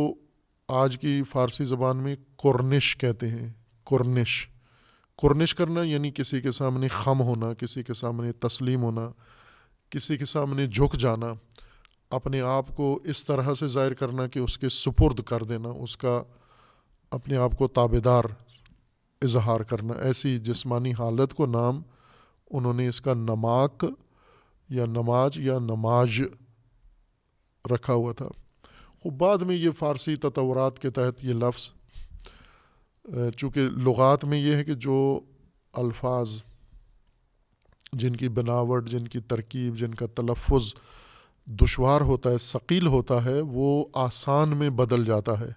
آج کی فارسی زبان میں کرنش کہتے ہیں. کرنش کرنا یعنی کسی کے سامنے خم ہونا، کسی کے سامنے تسلیم ہونا، کسی کے سامنے جھک جانا، اپنے آپ کو اس طرح سے ظاہر کرنا کہ اس کے سپرد کر دینا، اس کا اپنے آپ کو تابعدار اظہار کرنا. ایسی جسمانی حالت کو نام انہوں نے اس کا نماک یا نماج یا نماج رکھا ہوا تھا. بعد میں یہ فارسی تطورات کے تحت یہ لفظ، چونکہ لغات میں یہ ہے کہ جو الفاظ جن کی بناوٹ، جن کی ترکیب، جن کا تلفظ دشوار ہوتا ہے، ثقیل ہوتا ہے، وہ آسان میں بدل جاتا ہے،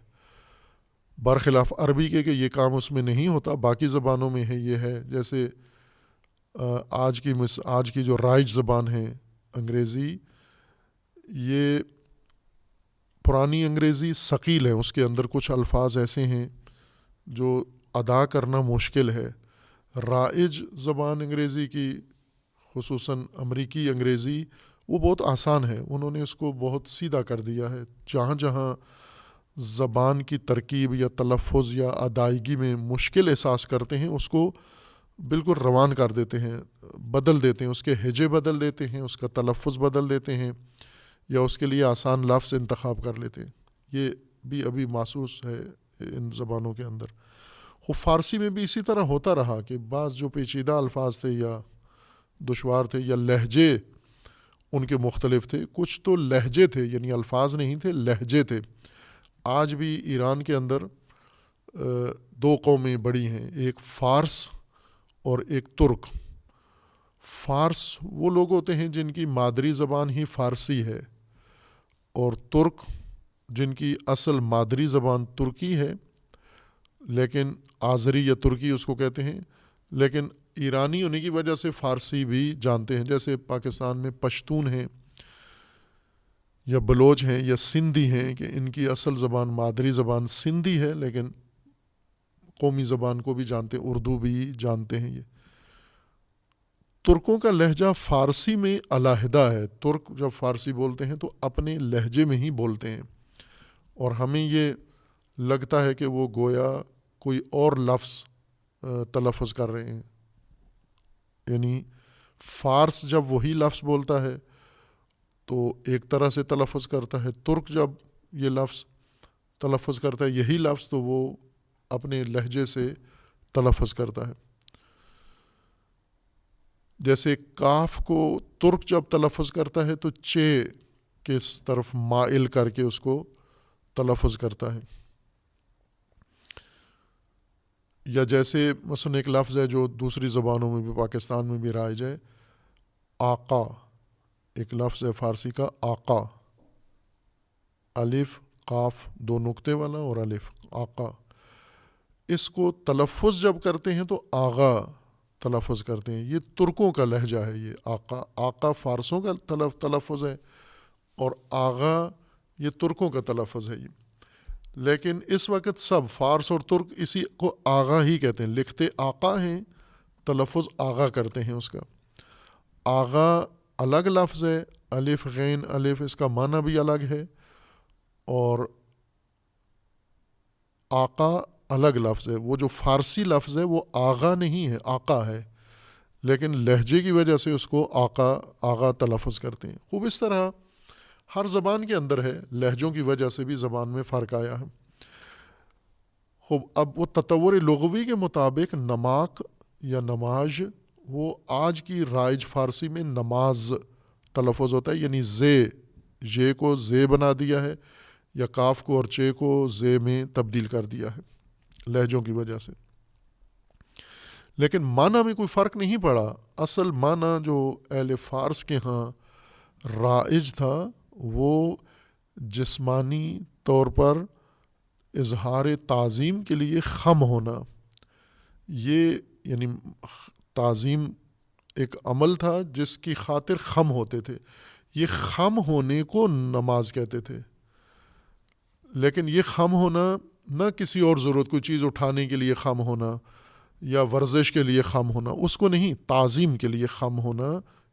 برخلاف عربی کے کہ یہ کام اس میں نہیں ہوتا. باقی زبانوں میں ہے یہ ہے، جیسے آج کی جو رائج زبان ہے انگریزی، یہ پرانی انگریزی ثقیل ہے، اس کے اندر کچھ الفاظ ایسے ہیں جو ادا کرنا مشکل ہے. رائج زبان انگریزی کی، خصوصاً امریکی انگریزی، وہ بہت آسان ہے، انہوں نے اس کو بہت سیدھا کر دیا ہے. جہاں جہاں زبان کی ترکیب یا تلفظ یا ادائیگی میں مشکل احساس کرتے ہیں، اس کو بالکل روان کر دیتے ہیں، بدل دیتے ہیں، اس کے ہجے بدل دیتے ہیں، اس کا تلفظ بدل دیتے ہیں، یا اس کے لیے آسان لفظ انتخاب کر لیتے ہیں. یہ بھی ابھی محسوس ہے ان زبانوں کے اندر. فارسی میں بھی اسی طرح ہوتا رہا کہ بعض جو پیچیدہ الفاظ تھے یا دشوار تھے، یا لہجے ان کے مختلف تھے. کچھ تو لہجے تھے، یعنی الفاظ نہیں تھے، لہجے تھے. آج بھی ایران کے اندر دو قومیں بڑی ہیں، ایک فارس اور ایک ترک. فارس وہ لوگ ہوتے ہیں جن کی مادری زبان ہی فارسی ہے، اور ترک جن کی اصل مادری زبان ترکی ہے، لیکن آذری یا ترکی اس کو کہتے ہیں، لیکن ایرانی ہونے کی وجہ سے فارسی بھی جانتے ہیں. جیسے پاکستان میں پشتون ہیں یا بلوچ ہیں یا سندھی ہیں کہ ان کی اصل زبان، مادری زبان سندھی ہے، لیکن قومی زبان کو بھی جانتے ہیں، اردو بھی جانتے ہیں. یہ ترکوں کا لہجہ فارسی میں علیحدہ ہے. ترک جب فارسی بولتے ہیں تو اپنے لہجے میں ہی بولتے ہیں، اور ہمیں یہ لگتا ہے کہ وہ گویا کوئی اور لفظ تلفظ کر رہے ہیں. یعنی فارس جب وہی لفظ بولتا ہے تو ایک طرح سے تلفظ کرتا ہے، ترک جب یہ لفظ تلفظ کرتا ہے یہی لفظ تو وہ اپنے لہجے سے تلفظ کرتا ہے. جیسے کاف کو ترک جب تلفظ کرتا ہے تو چے کے طرف مائل کر کے اس کو تلفظ کرتا ہے. یا جیسے مثلا ایک لفظ ہے جو دوسری زبانوں میں بھی پاکستان میں بھی رائج ہے، آقا. ایک لفظ ہے فارسی کا آقا، الف قاف دو نقطے والا اور الف، آقا. اس کو تلفظ جب کرتے ہیں تو آغا تلفظ کرتے ہیں. یہ ترکوں کا لہجہ ہے. یہ آقا، آقا فارسوں کا تلفظ ہے اور آغا یہ ترکوں کا تلفظ ہے. یہ لیکن اس وقت سب فارس اور ترک اسی کو آغا ہی کہتے ہیں. لکھتے آقا ہیں، تلفظ آغا کرتے ہیں اس کا. آغا الگ لفظ ہے، الف غین الف، اس کا معنی بھی الگ ہے. اور آقا الگ لفظ ہے. وہ جو فارسی لفظ ہے وہ آغا نہیں ہے، آقا ہے، لیکن لہجے کی وجہ سے اس کو آغا تلفظ کرتے ہیں. خوب اس طرح ہر زبان کے اندر ہے، لہجوں کی وجہ سے بھی زبان میں فرق آیا ہے. خوب اب وہ تطور لغوی کے مطابق نماک یا نماز، وہ آج کی رائج فارسی میں نماز تلفظ ہوتا ہے. یعنی زے کو زے بنا دیا ہے، یا کاف کو اور چے کو زے میں تبدیل کر دیا ہے لہجوں کی وجہ سے. لیکن معنی میں کوئی فرق نہیں پڑا. اصل معنی جو اہل فارس کے ہاں رائج تھا وہ جسمانی طور پر اظہار تعظیم کے لیے خم ہونا. یہ یعنی تعظیم ایک عمل تھا جس کی خاطر خم ہوتے تھے. یہ خم ہونے کو نماز کہتے تھے. لیکن یہ خم ہونا نہ کسی اور ضرورت، کوئی چیز اٹھانے کے لیے خم ہونا یا ورزش کے لیے خم ہونا، اس کو نہیں، تعظیم کے لیے خم ہونا.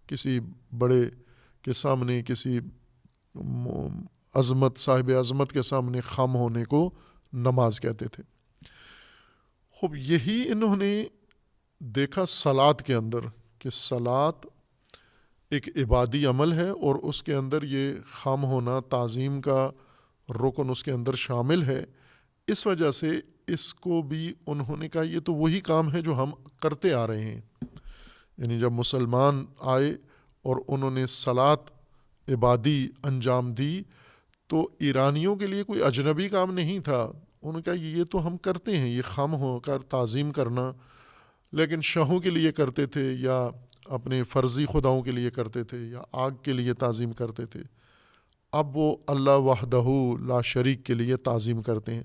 کسی بڑے کے سامنے، کسی عظمت، صاحب عظمت کے سامنے خم ہونے کو نماز کہتے تھے. خوب یہی انہوں نے دیکھا صلات کے اندر کہ صلات ایک عبادی عمل ہے اور اس کے اندر یہ خم ہونا، تعظیم کا رکن اس کے اندر شامل ہے. اس وجہ سے اس کو بھی انہوں نے کہا یہ تو وہی کام ہے جو ہم کرتے آ رہے ہیں. یعنی جب مسلمان آئے اور انہوں نے صلات عبادی انجام دی تو ایرانیوں کے لیے کوئی اجنبی کام نہیں تھا. انہوں نے کہا یہ تو ہم کرتے ہیں، یہ خم ہو کر تعظیم کرنا. لیکن شاہوں کے لیے کرتے تھے، یا اپنے فرضی خداؤں کے لیے کرتے تھے، یا آگ کے لیے تعظیم کرتے تھے. اب وہ اللہ وحدہ لا شریک کے لیے تعظیم کرتے ہیں.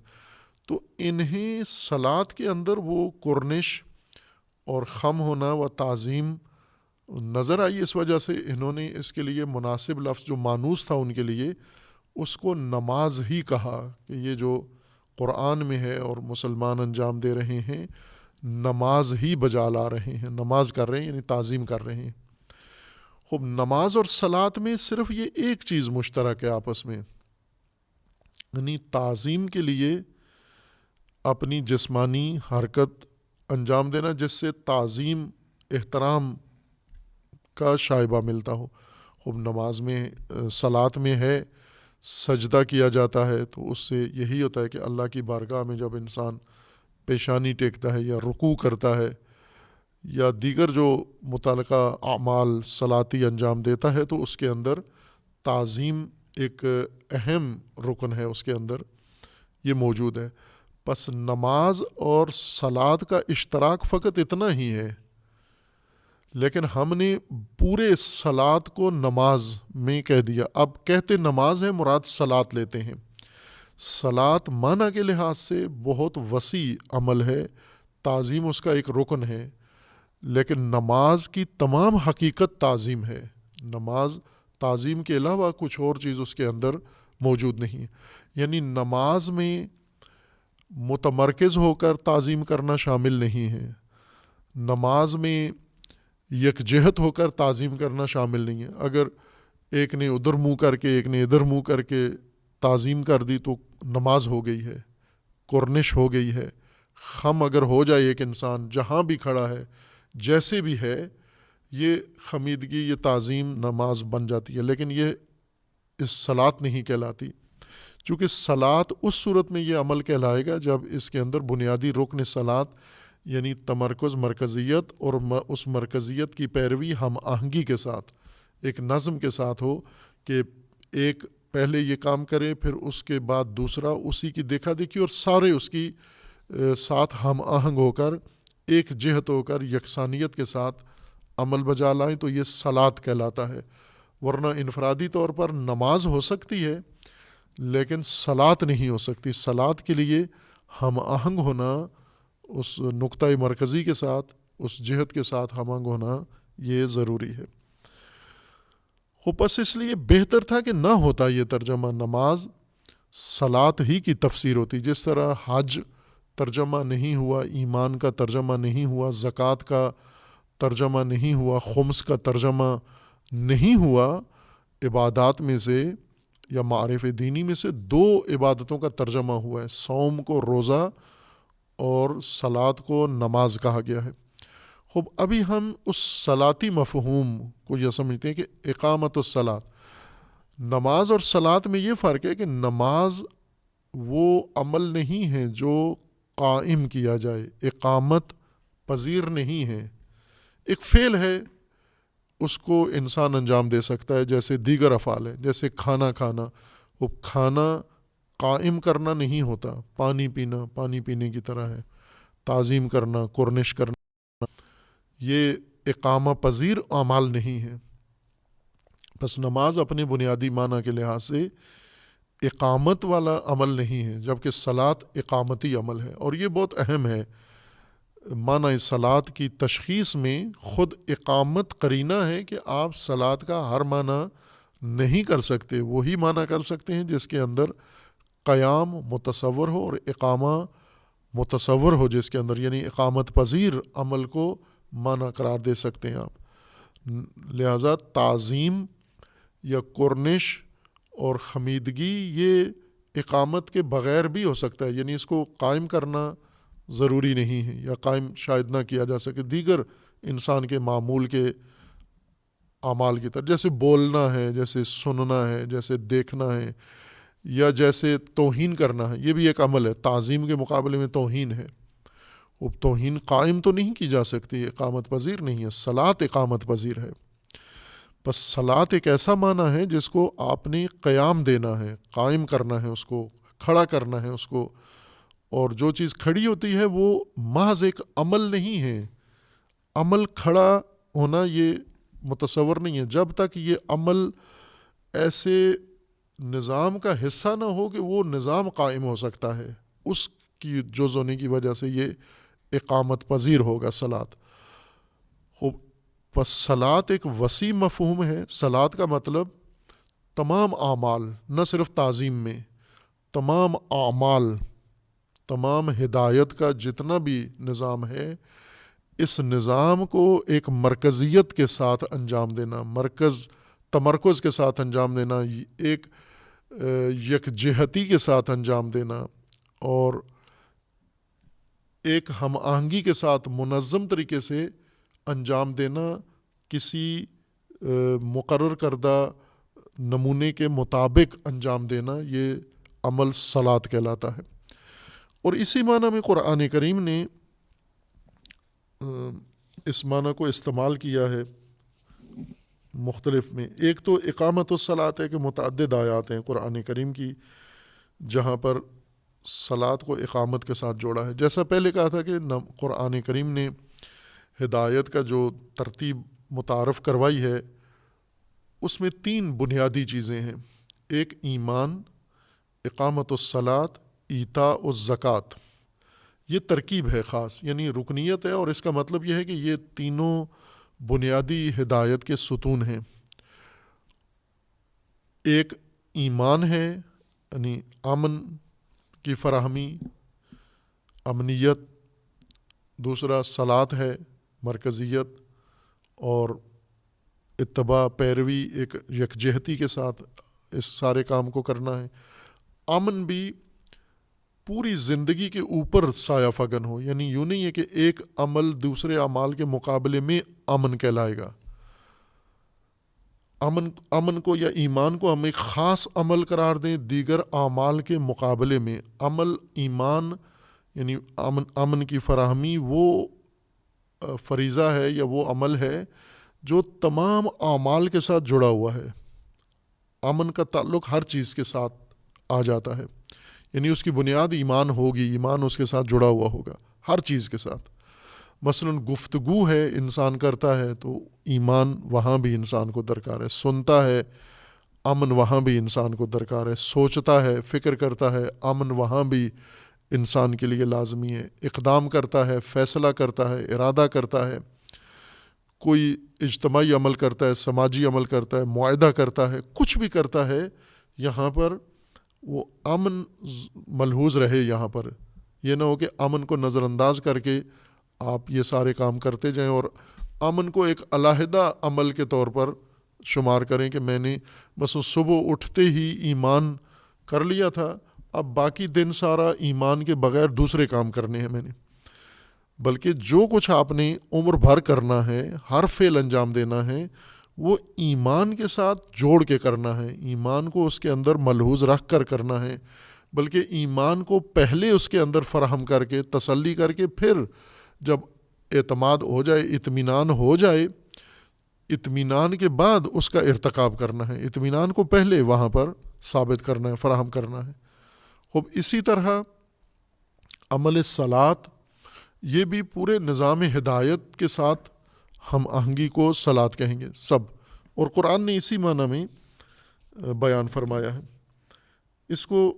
تو انہیں صلات کے اندر وہ کرنش اور خم ہونا و تعظیم نظر آئی. اس وجہ سے انہوں نے اس کے لیے مناسب لفظ جو مانوس تھا ان کے لیے، اس کو نماز ہی کہا کہ یہ جو قرآن میں ہے اور مسلمان انجام دے رہے ہیں، نماز ہی بجا لا رہے ہیں، نماز کر رہے ہیں، یعنی تعظیم کر رہے ہیں. خوب نماز اور صلات میں صرف یہ ایک چیز مشترک ہے آپس میں، یعنی تعظیم کے لیے اپنی جسمانی حرکت انجام دینا جس سے تعظیم، احترام کا شائبہ ملتا ہو. خوب نماز میں، صلات میں ہے سجدہ کیا جاتا ہے، تو اس سے یہی ہوتا ہے کہ اللہ کی بارگاہ میں جب انسان پیشانی ٹیکتا ہے یا رکوع کرتا ہے یا دیگر جو متعلقہ اعمال صلاتی انجام دیتا ہے، تو اس کے اندر تعظیم ایک اہم رکن ہے، اس کے اندر یہ موجود ہے. پس نماز اور صلات کا اشتراک فقط اتنا ہی ہے، لیکن ہم نے پورے صلات کو نماز میں کہہ دیا. اب کہتے نماز ہے، مراد صلات لیتے ہیں. صلات معنی کے لحاظ سے بہت وسیع عمل ہے، تعظیم اس کا ایک رکن ہے، لیکن نماز کی تمام حقیقت تعظیم ہے. نماز تعظیم کے علاوہ کچھ اور چیز اس کے اندر موجود نہیں. یعنی نماز میں متمرکز ہو کر تعظیم کرنا شامل نہیں ہے. نماز میں یکجہت ہو کر تعظیم کرنا شامل نہیں ہے۔ اگر ایک نے ادھر منہ کر کے ایک نے ادھر منہ کر کے تعظیم کر دی تو نماز ہو گئی ہے، قرنش ہو گئی ہے۔ خم اگر ہو جائے ایک انسان جہاں بھی کھڑا ہے جیسے بھی ہے، یہ خمیدگی، یہ تعظیم نماز بن جاتی ہے، لیکن یہ اس صلاۃ نہیں کہلاتی، چونکہ صلاۃ اس صورت میں یہ عمل کہلائے گا جب اس کے اندر بنیادی رکن صلاۃ یعنی تمرکز، مرکزیت، اور اس مرکزیت کی پیروی ہم آہنگی کے ساتھ، ایک نظم کے ساتھ ہو، کہ ایک پہلے یہ کام کرے پھر اس کے بعد دوسرا، اسی کی دیکھا دیکھی، اور سارے اس کی ساتھ ہم آہنگ ہو کر، ایک جہت ہو کر یکسانیت کے ساتھ عمل بجا لائیں، تو یہ صلاۃ کہلاتا ہے۔ ورنہ انفرادی طور پر نماز ہو سکتی ہے لیکن صلاۃ نہیں ہو سکتی۔ صلاۃ کے لیے ہم آہنگ ہونا، اس نقطۂ مرکزی کے ساتھ، اس جہت کے ساتھ ہم آہنگ ہونا یہ ضروری ہے۔ بس اس لیے بہتر تھا کہ نہ ہوتا یہ ترجمہ، نماز صلاۃ ہی کی تفسیر ہوتی، جس طرح حج ترجمہ نہیں ہوا، ایمان کا ترجمہ نہیں ہوا، زکوٰۃ کا ترجمہ نہیں ہوا، خمس کا ترجمہ نہیں ہوا۔ عبادات میں سے یا معارف دینی میں سے 2 عبادتوں کا ترجمہ ہوا ہے، صوم کو روزہ اور صلاۃ کو نماز کہا گیا ہے۔ ابھی ہم اس صلاتی مفہوم کو یہ سمجھتے ہیں کہ اقامت الصلاۃ، نماز اور صلاۃ میں یہ فرق ہے کہ نماز وہ عمل نہیں ہے جو قائم کیا جائے، اقامت پذیر نہیں ہے، ایک فعل ہے، اس کو انسان انجام دے سکتا ہے جیسے دیگر افعال ہے، جیسے کھانا کھانا، وہ کھانا قائم کرنا نہیں ہوتا، پانی پینا پانی پینے کی طرح ہے، تعظیم کرنا، قرنش کرنا، یہ اقامہ پذیر اعمال نہیں ہے۔ بس نماز اپنے بنیادی معنی کے لحاظ سے اقامت والا عمل نہیں ہے، جبکہ صلاۃ اقامتی عمل ہے، اور یہ بہت اہم ہے۔ معنی صلاۃ کی تشخیص میں خود اقامت قرینہ ہے کہ آپ صلاۃ کا ہر معنی نہیں کر سکتے، وہی معنی کر سکتے ہیں جس کے اندر قیام متصور ہو اور اقامہ متصور ہو جس کے اندر، یعنی اقامت پذیر عمل کو معنی قرار دے سکتے ہیں آپ۔ لہذا تعظیم یا قرنش اور خمیدگی یہ اقامت کے بغیر بھی ہو سکتا ہے، یعنی اس کو قائم کرنا ضروری نہیں ہے، یا قائم شاید نہ کیا جا سکے دیگر انسان کے معمول کے اعمال کی طرح، جیسے بولنا ہے، جیسے سننا ہے، جیسے دیکھنا ہے، یا جیسے توہین کرنا ہے، یہ بھی ایک عمل ہے، تعظیم کے مقابلے میں توہین ہے۔ وہ توہین قائم تو نہیں کی جا سکتی، اقامت پذیر نہیں ہے، صلاۃ اقامت پذیر ہے۔ بس صلاۃ ایک ایسا معنی ہے جس کو آپ نے قیام دینا ہے، قائم کرنا ہے، اس کو کھڑا کرنا ہے اس کو، اور جو چیز کھڑی ہوتی ہے وہ محض ایک عمل نہیں ہے، عمل کھڑا ہونا یہ متصور نہیں ہے جب تک یہ عمل ایسے نظام کا حصہ نہ ہو کہ وہ نظام قائم ہو سکتا ہے، اس کی جز ہونے کی وجہ سے یہ اقامت پذیر ہوگا صلاۃ۔ پس صلاۃ ایک وسیع مفہوم ہے۔ صلاۃ کا مطلب تمام اعمال، نہ صرف تعظیم میں، تمام اعمال، تمام ہدایت کا جتنا بھی نظام ہے، اس نظام کو ایک مرکزیت کے ساتھ انجام دینا، تمرکز کے ساتھ انجام دینا، ایک یکجہتی کے ساتھ انجام دینا، اور ایک ہم آہنگی کے ساتھ منظم طریقے سے انجام دینا، کسی مقرر کردہ نمونے کے مطابق انجام دینا، یہ عمل صلاۃ کہلاتا ہے۔ اور اسی معنی میں قرآن کریم نے اس معنی کو استعمال کیا ہے مختلف میں۔ ایک تو اقامت الصلاۃ ہے کہ متعدد آیات ہیں قرآن کریم کی جہاں پر صلاۃ کو اقامت کے ساتھ جوڑا ہے۔ جیسا پہلے کہا تھا کہ قرآن کریم نے ہدایت کا جو ترتیب متعارف کروائی ہے اس میں 3 بنیادی چیزیں ہیں، ایک ایمان، اقامت الصلاۃ، ایتاء الزکوٰۃ، یہ ترکیب ہے خاص، یعنی رکنیت ہے، اور اس کا مطلب یہ ہے کہ یہ تینوں بنیادی ہدایت کے ستون ہیں۔ ایک ایمان ہے، یعنی امن کی فراہمی، امنیت، دوسرا صلاۃ ہے، مرکزیت، اور اتباع پیروی ایک یکجہتی کے ساتھ اس سارے کام کو کرنا ہے۔ امن بھی پوری زندگی کے اوپر سایہ فگن ہو، یعنی یوں نہیں ہے کہ ایک عمل دوسرے اعمال کے مقابلے میں امن کہلائے گا۔ امن کو یا ایمان کو ہم ایک خاص عمل قرار دیں دیگر اعمال کے مقابلے میں۔ عمل ایمان یعنی امن کی فراہمی وہ فریضہ ہے یا وہ عمل ہے جو تمام اعمال کے ساتھ جڑا ہوا ہے۔ امن کا تعلق ہر چیز کے ساتھ آ جاتا ہے، یعنی اس کی بنیاد ایمان ہوگی، ایمان اس کے ساتھ جڑا ہوا ہوگا ہر چیز کے ساتھ۔ مثلا گفتگو ہے انسان کرتا ہے تو ایمان وہاں بھی انسان کو درکار ہے، سنتا ہے امن وہاں بھی انسان کو درکار ہے، سوچتا ہے فکر کرتا ہے امن وہاں بھی انسان کے لیے لازمی ہے، اقدام کرتا ہے، فیصلہ کرتا ہے، ارادہ کرتا ہے، کوئی اجتماعی عمل کرتا ہے، سماجی عمل کرتا ہے، معاہدہ کرتا ہے، کچھ بھی کرتا ہے، یہاں پر وہ امن ملحوظ رہے۔ یہاں پر یہ نہ ہو کہ امن کو نظر انداز کر کے آپ یہ سارے کام کرتے جائیں اور امن کو ایک علیحدہ عمل کے طور پر شمار کریں کہ میں نے بس صبح اٹھتے ہی ایمان کر لیا تھا، اب باقی دن سارا ایمان کے بغیر دوسرے کام کرنے ہیں میں نے۔ بلکہ جو کچھ آپ نے عمر بھر کرنا ہے، ہر فعل انجام دینا ہے، وہ ایمان کے ساتھ جوڑ کے کرنا ہے، ایمان کو اس کے اندر ملحوظ رکھ کر کرنا ہے، بلکہ ایمان کو پہلے اس کے اندر فراہم کر کے تسلی کر کے پھر جب اعتماد ہو جائے، اطمینان ہو جائے، اطمینان کے بعد اس کا ارتکاب کرنا ہے، اطمینان کو پہلے وہاں پر ثابت کرنا ہے، فراہم کرنا ہے۔ خوب اسی طرح عمل صلاۃ یہ بھی پورے نظام ہدایت کے ساتھ ہم آہنگی کو صلاۃ کہیں گے سب، اور قرآن نے اسی معنی میں بیان فرمایا ہے۔ اس کو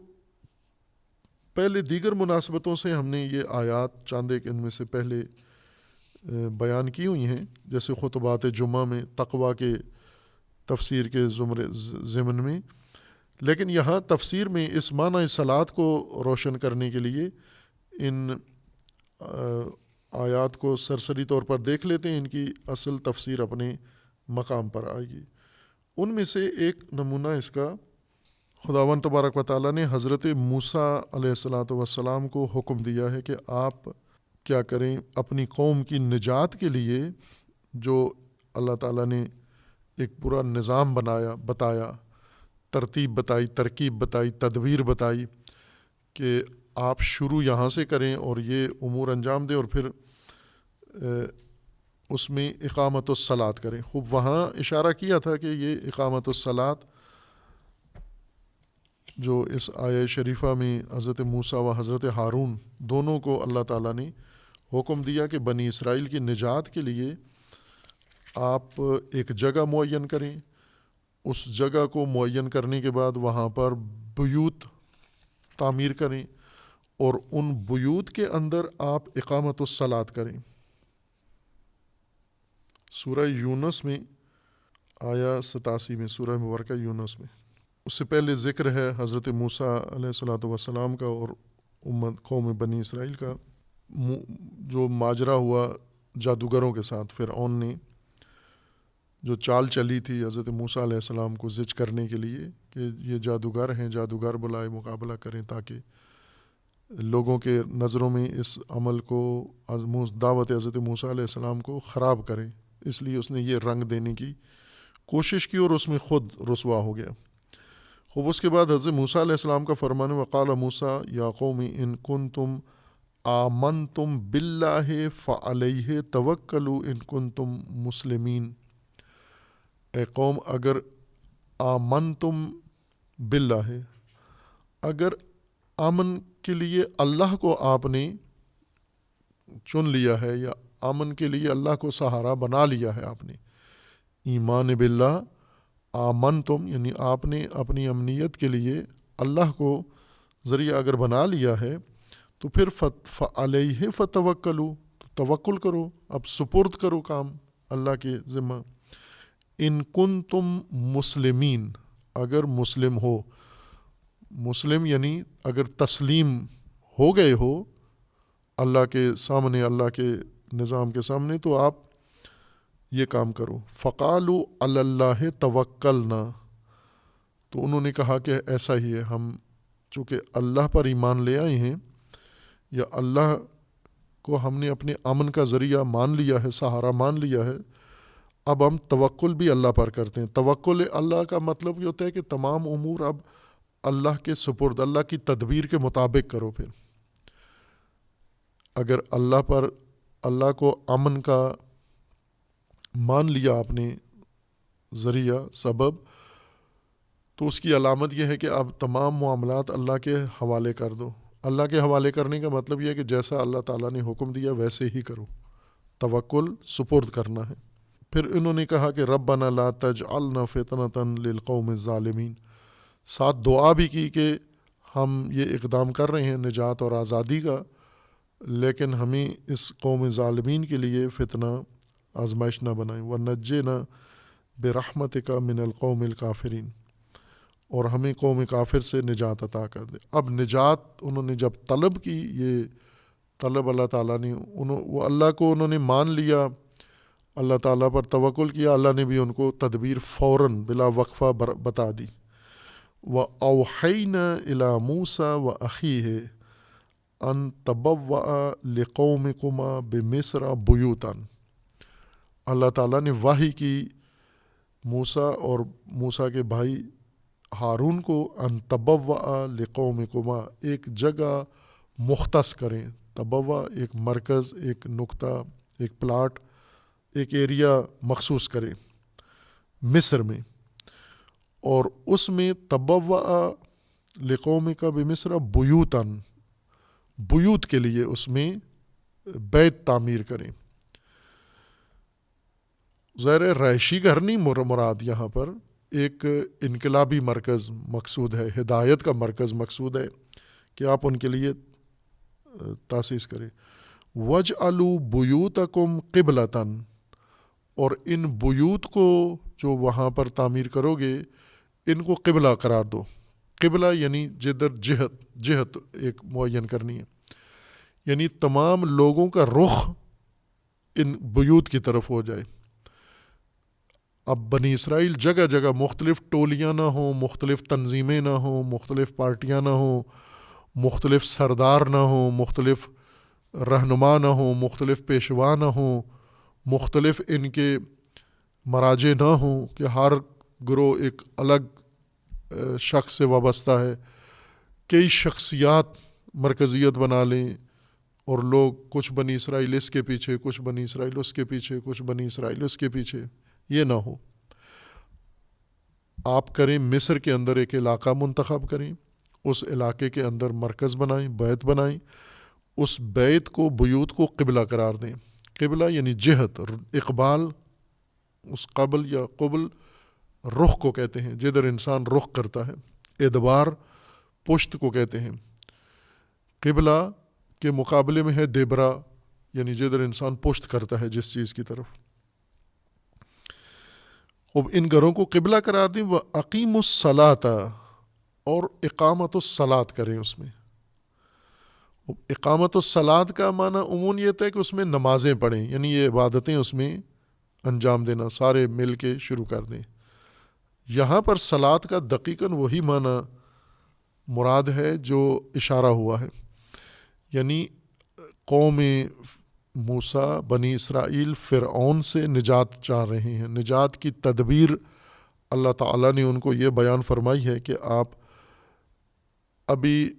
پہلے دیگر مناسبتوں سے ہم نے یہ آیات چاند ایک ان میں سے پہلے بیان کی ہوئی ہیں، جیسے خطبات جمعہ میں تقویٰ کے تفسیر کے ضمن میں، لیکن یہاں تفسیر میں اس معنی صلاۃ کو روشن کرنے کے لیے ان آیات کو سرسری طور پر دیکھ لیتے ہیں، ان کی اصل تفسیر اپنے مقام پر آئے گی۔ ان میں سے ایک نمونہ اس کا خداوند تبارک و تعالیٰ نے حضرت موسیٰ علیہ السلام کو حکم دیا ہے کہ آپ کیا کریں، اپنی قوم کی نجات کے لیے جو اللہ تعالیٰ نے ایک پورا نظام بتایا، ترتیب بتائی، ترکیب بتائی، تدبیر بتائی کہ آپ شروع یہاں سے کریں اور یہ امور انجام دیں اور پھر اس میں اقامت الصلاۃ کریں۔ خوب وہاں اشارہ کیا تھا کہ یہ اقامت الصلاۃ جو اس آیہ شریفہ میں حضرت موسیٰ و حضرت ہارون دونوں کو اللہ تعالیٰ نے حکم دیا کہ بنی اسرائیل کی نجات کے لیے آپ ایک جگہ معین کریں، اس جگہ کو معین کرنے کے بعد وہاں پر بیوت تعمیر کریں اور ان بیوت کے اندر آپ اقامت الصلاۃ کریں۔ سورہ یونس میں آیا 87 میں، سورہ مبارکہ یونس میں، اس سے پہلے ذکر ہے حضرت موسیٰ علیہ السلام کا اور قوم بنی اسرائیل کا، جو ماجرا ہوا جادوگروں کے ساتھ۔ فرعون نے جو چال چلی تھی حضرت موسیٰ علیہ السلام کو زج کرنے کے لیے کہ یہ جادوگر ہیں، جادوگر بلائے مقابلہ کریں تاکہ لوگوں کے نظروں میں اس عمل کو، دعوت حضرت موسیٰ علیہ السلام کو خراب کریں، اس لیے اس نے یہ رنگ دینے کی کوشش کی اور اس میں خود رسوا ہو گیا۔ خوب اس کے بعد حضرت موسیٰ علیہ السلام کا فرمان وقال موسیٰ یا قوم ان کنتم آمنتم باللہ فعلیہ توکلوا ان کنتم مسلمین۔ اے قوم، اگر آمنتم باللہ، اگر امن کے لیے اللہ کو آپ نے چن لیا ہے یا امن کے لیے اللہ کو سہارا بنا لیا ہے، آپ نے ایمان باللہ، آمنتم یعنی آپ نے اپنی امنیت کے لیے اللہ کو ذریعہ اگر بنا لیا ہے تو پھر فعلیہ فتوکلوا، توکل کرو، اب سپرد کرو کام اللہ کے ذمہ۔ ان کنتم مسلمین، اگر مسلم ہو، مسلم یعنی اگر تسلیم ہو گئے ہو اللہ کے سامنے، اللہ کے نظام کے سامنے، تو آپ یہ کام کرو. فقالوا علی اللہ توکلنا، تو انہوں نے کہا کہ ایسا ہی ہے، ہم چونکہ اللہ پر ایمان لے آئے ہیں، یا اللہ کو ہم نے اپنے امن کا ذریعہ مان لیا ہے، سہارا مان لیا ہے، اب ہم توکل بھی اللہ پر کرتے ہیں. توکل اللہ کا مطلب یہ ہوتا ہے کہ تمام امور اب اللہ کے سپرد، اللہ کی تدبیر کے مطابق کرو. پھر اگر اللہ کو امن کا مان لیا آپ نے ذریعہ سبب، تو اس کی علامت یہ ہے کہ اب تمام معاملات اللہ کے حوالے کر دو. اللہ کے حوالے کرنے کا مطلب یہ ہے کہ جیسا اللہ تعالیٰ نے حکم دیا ویسے ہی کرو. توکل سپرد کرنا ہے. پھر انہوں نے کہا کہ ربنا لا تجعلنا فتنة للقوم الظالمین. ساتھ دعا بھی کی کہ ہم یہ اقدام کر رہے ہیں نجات اور آزادی کا، لیکن ہمیں اس قوم ظالمین کے لیے فتنہ آزمائش نہ بنائیں. وَنَجِّنَا بِرَحْمَتِكَ مِنَ الْقَوْمِ الْكَافِرِينَ، اور ہمیں قوم کافر سے نجات عطا کر دے. اب نجات انہوں نے جب طلب کی، یہ طلب اللہ تعالیٰ نے، وہ اللہ کو انہوں نے مان لیا، اللہ تعالیٰ پر توکل کیا، اللہ نے بھی ان کو تدبیر فوراً بلا وقفہ بتا دی. وَأَوْحَيْنَا إِلَى مُوسَى وَأَخِيهِ أَن تَبَوَّأَ لِقَوْمِكُمَا بِمِصْرَ بُيُوتًا. اللہ تعالیٰ نے وحی کی موسیٰ اور موسیٰ کے بھائی ہارون کو، ان تبوّأ لقومکما، ایک جگہ مختص کریں. تبوّا ایک مرکز، ایک نقطہ، ایک پلاٹ، ایک ایریا مخصوص کریں مصر میں، اور اس میں تبوّأ لقومک بمصر بیوتاً، بیوت کے لیے اس میں بیت تعمیر کریں. ظاہر رہائشی گھر نہیں مراد، یہاں پر ایک انقلابی مرکز مقصود ہے، ہدایت کا مرکز مقصود ہے کہ آپ ان کے لیے تاسیس کریں. وَاجْعَلُوا بُيُوتَكُمْ قِبْلَةً، اور ان بیوت کو جو وہاں پر تعمیر کرو گے ان کو قبلہ قرار دو. قبلہ یعنی جدھر جہت ایک معین کرنی ہے، یعنی تمام لوگوں کا رخ ان بیوت کی طرف ہو جائے. اب بنی اسرائیل جگہ جگہ مختلف ٹولیاں نہ ہوں، مختلف تنظیمیں نہ ہوں، مختلف پارٹیاں نہ ہوں، مختلف سردار نہ ہوں، مختلف رہنما نہ ہوں، مختلف پیشوا نہ ہوں، مختلف ان کے مراجع نہ ہوں کہ ہر گروہ ایک الگ شخص سے وابستہ ہے. کئی شخصیات مرکزیت بنا لیں اور لوگ کچھ بنی اسرائیل اس کے پیچھے، کچھ بنی اسرائیل اس کے پیچھے، کچھ بنی اسرائیل اس کے پیچھے، یہ نہ ہو. آپ کریں مصر کے اندر ایک علاقہ منتخب کریں، اس علاقے کے اندر مرکز بنائیں، بیت بنائیں، اس بیت کو بیوت کو قبلہ قرار دیں. قبلہ یعنی جہت، اقبال، اس قبل یا قبل رخ کو کہتے ہیں، جدھر انسان رخ کرتا ہے. ادبار پشت کو کہتے ہیں. قبلہ کے مقابلے میں ہے دیبرا، یعنی جدھر انسان پشت کرتا ہے جس چیز کی طرف. اب ان گھروں کو قبلہ قرار دیں. وَأَقِیمُوا الصَّلَاةَ، اور اقامت الصلاۃ کریں اس میں. اقامت الصلاۃ کا معنی عموماً یہ ہوتا ہے کہ اس میں نمازیں پڑھیں، یعنی یہ عبادتیں اس میں انجام دینا، سارے مل کے شروع کر دیں. یہاں پر صلاۃ کا دقیقاً وہی معنی مراد ہے جو اشارہ ہوا ہے، یعنی قوم موسیٰ بنی اسرائیل فرعون سے نجات چاہ رہے ہیں. نجات کی تدبیر اللہ تعالیٰ نے ان کو یہ بیان فرمائی ہے کہ آپ ابھی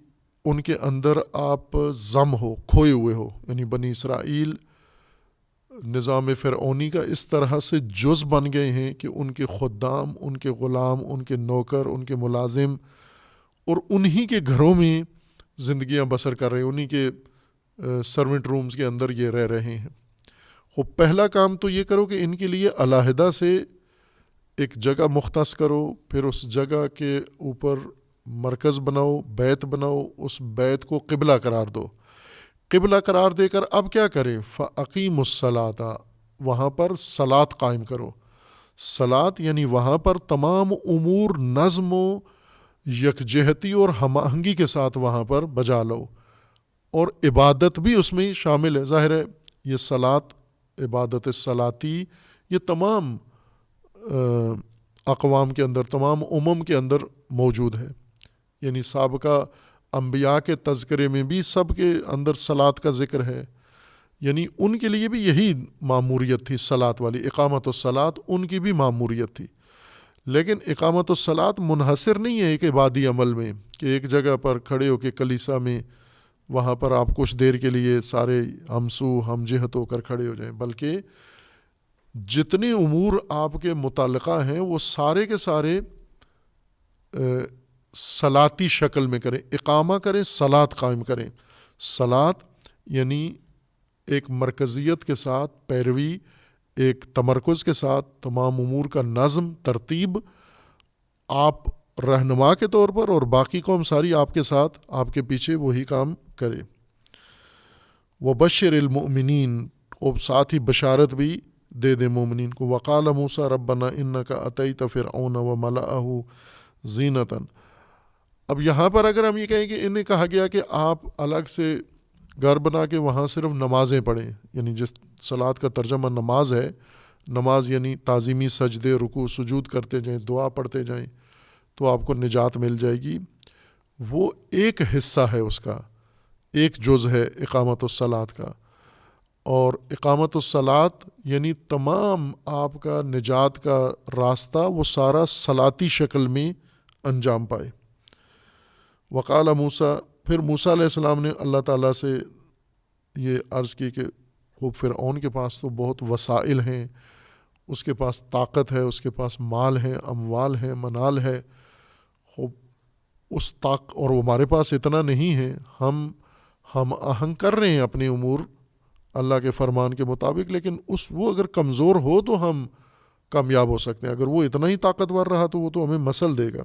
ان کے اندر آپ ضم ہو، کھوئے ہوئے ہو، یعنی بنی اسرائیل نظام فرعونی کا اس طرح سے جز بن گئے ہیں کہ ان کے خدام، ان کے غلام، ان کے نوکر، ان کے ملازم، اور انہی کے گھروں میں زندگیاں بسر کر رہے ہیں، انہی کے سرونٹ رومز کے اندر یہ رہ رہے ہیں. خب پہلا کام تو یہ کرو کہ ان کے لیے علیحدہ سے ایک جگہ مختص کرو، پھر اس جگہ کے اوپر مرکز بناؤ، بیت بناؤ، اس بیت کو قبلہ قرار دو. قبلہ قرار دے کر اب کیا کریں؟ فَأَقِیمُوا الصَّلَاةَ، وہاں پر صلاۃ قائم کرو. صلاۃ یعنی وہاں پر تمام امور نظم و یکجہتی اور ہم آہنگی کے ساتھ وہاں پر بجا لو، اور عبادت بھی اس میں شامل ہے. ظاہر ہے یہ صلاۃ، عبادت صلاتی، یہ تمام اقوام کے اندر، تمام کے اندر موجود ہے. یعنی سابقہ انبیاء کے تذکرے میں بھی سب کے اندر صلاۃ کا ذکر ہے. یعنی ان کے لیے بھی یہی ماموریت تھی صلاۃ والی، اقامت الصلاۃ ان کی بھی ماموریت تھی. لیکن اقامت الصلاۃ منحصر نہیں ہے ایک عبادی عمل میں کہ ایک جگہ پر کھڑے ہو کے کلیسا میں وہاں پر آپ کچھ دیر کے لیے سارے ہمسو ہم جہت ہو کر کھڑے ہو جائیں، بلکہ جتنے امور آپ کے متعلقہ ہیں وہ سارے کے سارے صلاتی شکل میں کریں، اقامہ کریں، صلاۃ قائم کریں. صلاۃ یعنی ایک مرکزیت کے ساتھ پیروی، ایک تمرکز کے ساتھ تمام امور کا نظم ترتیب، آپ رہنما کے طور پر اور باقی قوم ساری آپ کے ساتھ، آپ کے پیچھے وہی کام کرے. وبشر المؤمنین، اور ساتھ ہی بشارت بھی دے دے مومنین کو. وقال موسیٰ ربنا انک اتیت فرعون وملأہ زینۃ. اب یہاں پر اگر ہم یہ کہیں کہ انہیں کہا گیا کہ آپ الگ سے گھر بنا کے وہاں صرف نمازیں پڑھیں، یعنی جس صلاۃ کا ترجمہ نماز ہے، نماز یعنی تعظیمی سجدے رکوع سجود کرتے جائیں، دعا پڑھتے جائیں تو آپ کو نجات مل جائے گی. وہ ایک حصہ ہے، اس کا ایک جز ہے اقامت الصلاۃ کا. اور اقامت الصلاۃ یعنی تمام آپ کا نجات کا راستہ وہ سارا صلاتی شکل میں انجام پائے. وقال موسیٰ، پھر موسیٰ علیہ السلام نے اللہ تعالیٰ سے یہ عرض کی کہ خوب فرعون کے پاس تو بہت وسائل ہیں، اس کے پاس طاقت ہے، اس کے پاس مال ہے، اموال ہے، منال ہے. خوب اس اور ہمارے پاس اتنا نہیں ہے. ہم آہنگ کر رہے ہیں اپنے امور اللہ کے فرمان کے مطابق، لیکن وہ اگر کمزور ہو تو ہم کامیاب ہو سکتے ہیں. اگر وہ اتنا ہی طاقتور رہا تو وہ تو ہمیں مسل دے گا.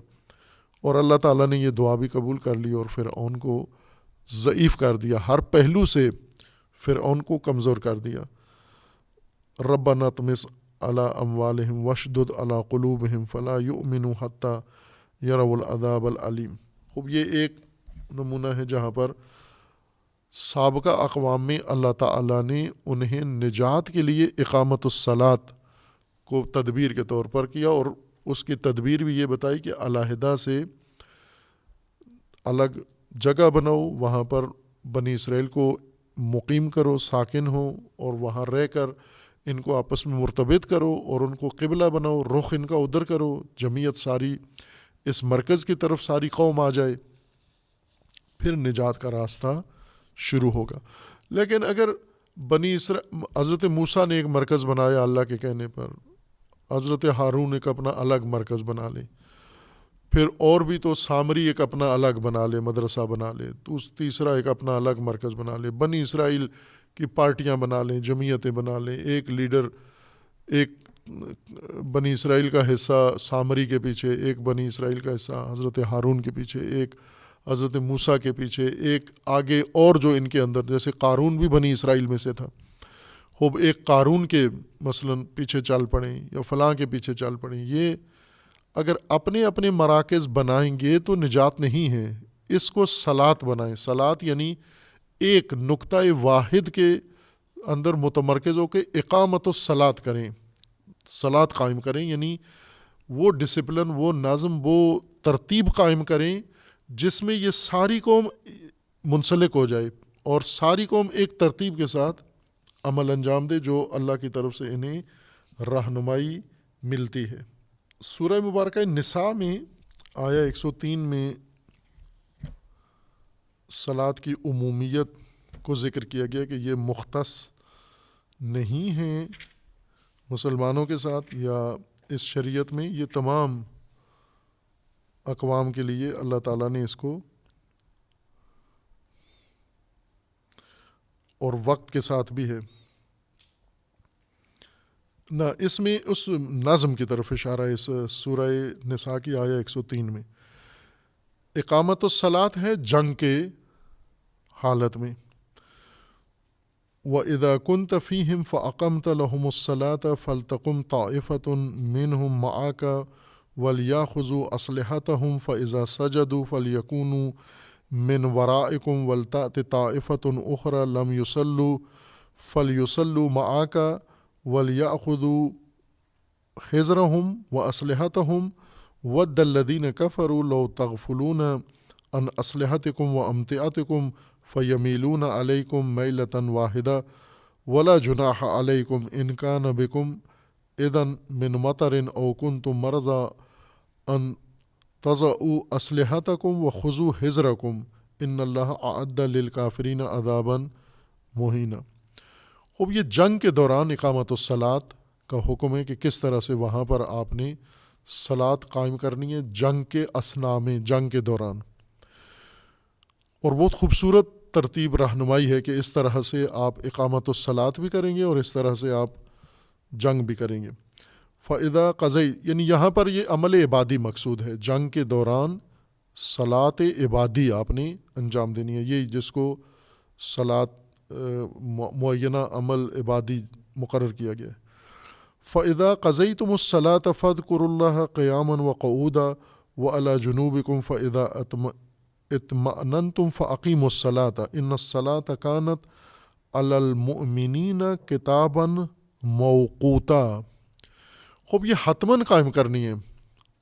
اور اللہ تعالیٰ نے یہ دعا بھی قبول کر لی اور فرعون کو ضعیف کر دیا، ہر پہلو سے فرعون کو کمزور کر دیا. ربنا طمس علی اموالہم واشدد علی قلوبہم فلا یؤمنوا حتی یروا العذاب العلیم. خوب یہ ایک نمونہ ہے جہاں پر سابقہ اقوام میں اللہ تعالیٰ نے انہیں نجات کے لیے اقامت الصلاۃ کو تدبیر کے طور پر کیا، اور اس کی تدبیر بھی یہ بتائی کہ علیحدہ سے الگ جگہ بناؤ، وہاں پر بنی اسرائیل کو مقیم کرو، ساکن ہو، اور وہاں رہ کر ان کو آپس میں مرتبط کرو اور ان کو قبلہ بناؤ، رخ ان کا ادھر کرو، جمعیت ساری اس مرکز کی طرف ساری قوم آ جائے، پھر نجات کا راستہ شروع ہوگا. لیکن اگر حضرت موسیٰ نے ایک مرکز بنایا اللہ کے کہنے پر، حضرت ہارون ایک اپنا الگ مرکز بنا لے، پھر اور بھی تو سامری ایک اپنا الگ بنا لے، مدرسہ بنا لے، تو تیسرا ایک اپنا الگ مرکز بنا لے، بنی اسرائیل کی پارٹیاں بنا لیں، جمعیتیں بنا لیں، ایک لیڈر ایک بنی اسرائیل کا حصہ سامری کے پیچھے، ایک بنی اسرائیل کا حصہ حضرت ہارون کے پیچھے، ایک حضرت موسیٰ کے پیچھے، ایک آگے اور جو ان کے اندر، جیسے قارون بھی بنی اسرائیل میں سے تھا، خوب ایک قارون کے مثلاً پیچھے چل پڑیں یا فلاں کے پیچھے چل پڑیں. یہ اگر اپنے اپنے مراکز بنائیں گے تو نجات نہیں ہے. اس کو صلاۃ بنائیں. صلاۃ یعنی ایک نقطۂ واحد کے اندر متمرکز ہو کے اقامت الصلاۃ کریں، صلاۃ قائم کریں، یعنی وہ ڈسپلن، وہ نظم، وہ ترتیب قائم کریں جس میں یہ ساری قوم منسلک ہو جائے اور ساری قوم ایک ترتیب کے ساتھ عمل انجام دے جو اللہ کی طرف سے انہیں رہنمائی ملتی ہے. سورہ مبارکہ نساء میں آیا 103 میں صلاۃ کی عمومیت کو ذکر کیا گیا کہ یہ مختص نہیں ہیں مسلمانوں کے ساتھ یا اس شریعت میں، یہ تمام اقوام کے لیے اللہ تعالیٰ نے اس کو اور وقت کے ساتھ بھی ہے نہ. اس میں اس نظم کی طرف اشارہ ہے. اس سورہ نساء کی آیا 103 میں اقامت الصلاۃ ہے جنگ کے حالت میں. وَإِذَا كُنْتَ فِيهِمْ فَأَقَمْتَ لَهُمُ الصَّلَاةَ فَلْتَقُمْ طَائِفَةٌ مِّنْهُمْ مَعَكَ وَلْيَأْخُذُوا أَسْلِحَتَهُمْ فَإِذَا سَجَدُوا فَلْيَكُونُوا مِنْ وَرَائِكُمْ وَلْتَأْتِ طَائِفَةٌ أُخْرَى لَمْ يُصَلُّوا فَلْيُصَلُّوا مَعَكَ وَلْيَأْخُذُوا حذرهم وأسلحتهم ود الذين كفروا لو تغفلون عن أسلحتكم وأمتعتكم فيميلون عليكم ميلة واحدة ولا جناح عليكم إن كان بكم إذن من مطر أو كنتم مرضى أن تضعوا أسلحتكم وخذوا حذركم إن الله أعد للكافرين عذابا مهينا۔ خوب یہ جنگ کے دوران اقامت الصلاۃ کا حکم ہے کہ کس طرح سے وہاں پر آپ نے صلاۃ قائم کرنی ہے جنگ کے اثناء میں، جنگ کے دوران۔ اور بہت خوبصورت ترتیب رہنمائی ہے کہ اس طرح سے آپ اقامت الصلاۃ بھی کریں گے اور اس طرح سے آپ جنگ بھی کریں گے۔ فَإِذَا قَضَيْ، یعنی یہاں پر یہ عمل عبادی مقصود ہے، جنگ کے دوران صلاۃ عبادی آپ نے انجام دینی ہے، یہ جس کو صلاۃ معینہ عمل عبادی مقرر کیا گیا ہے۔ فَإِذَا قَضَيْتُمُ الصَّلَاةَ فَاذْكُرُوا اللَّهَ قِيَامًا وَقُعُودًا وَعَلَى جُنُوبِكُمْ فَإِذَا اطْمَأْنَنْتُمْ فَأَقِيمُوا الصَّلَاةَ إِنَّ الصَّلَاةَ كَانَتْ عَلَى الْمُؤْمِنِينَ كِتَابًا مَوْقُوتًا۔ خوب یہ حتماً قائم کرنی ہے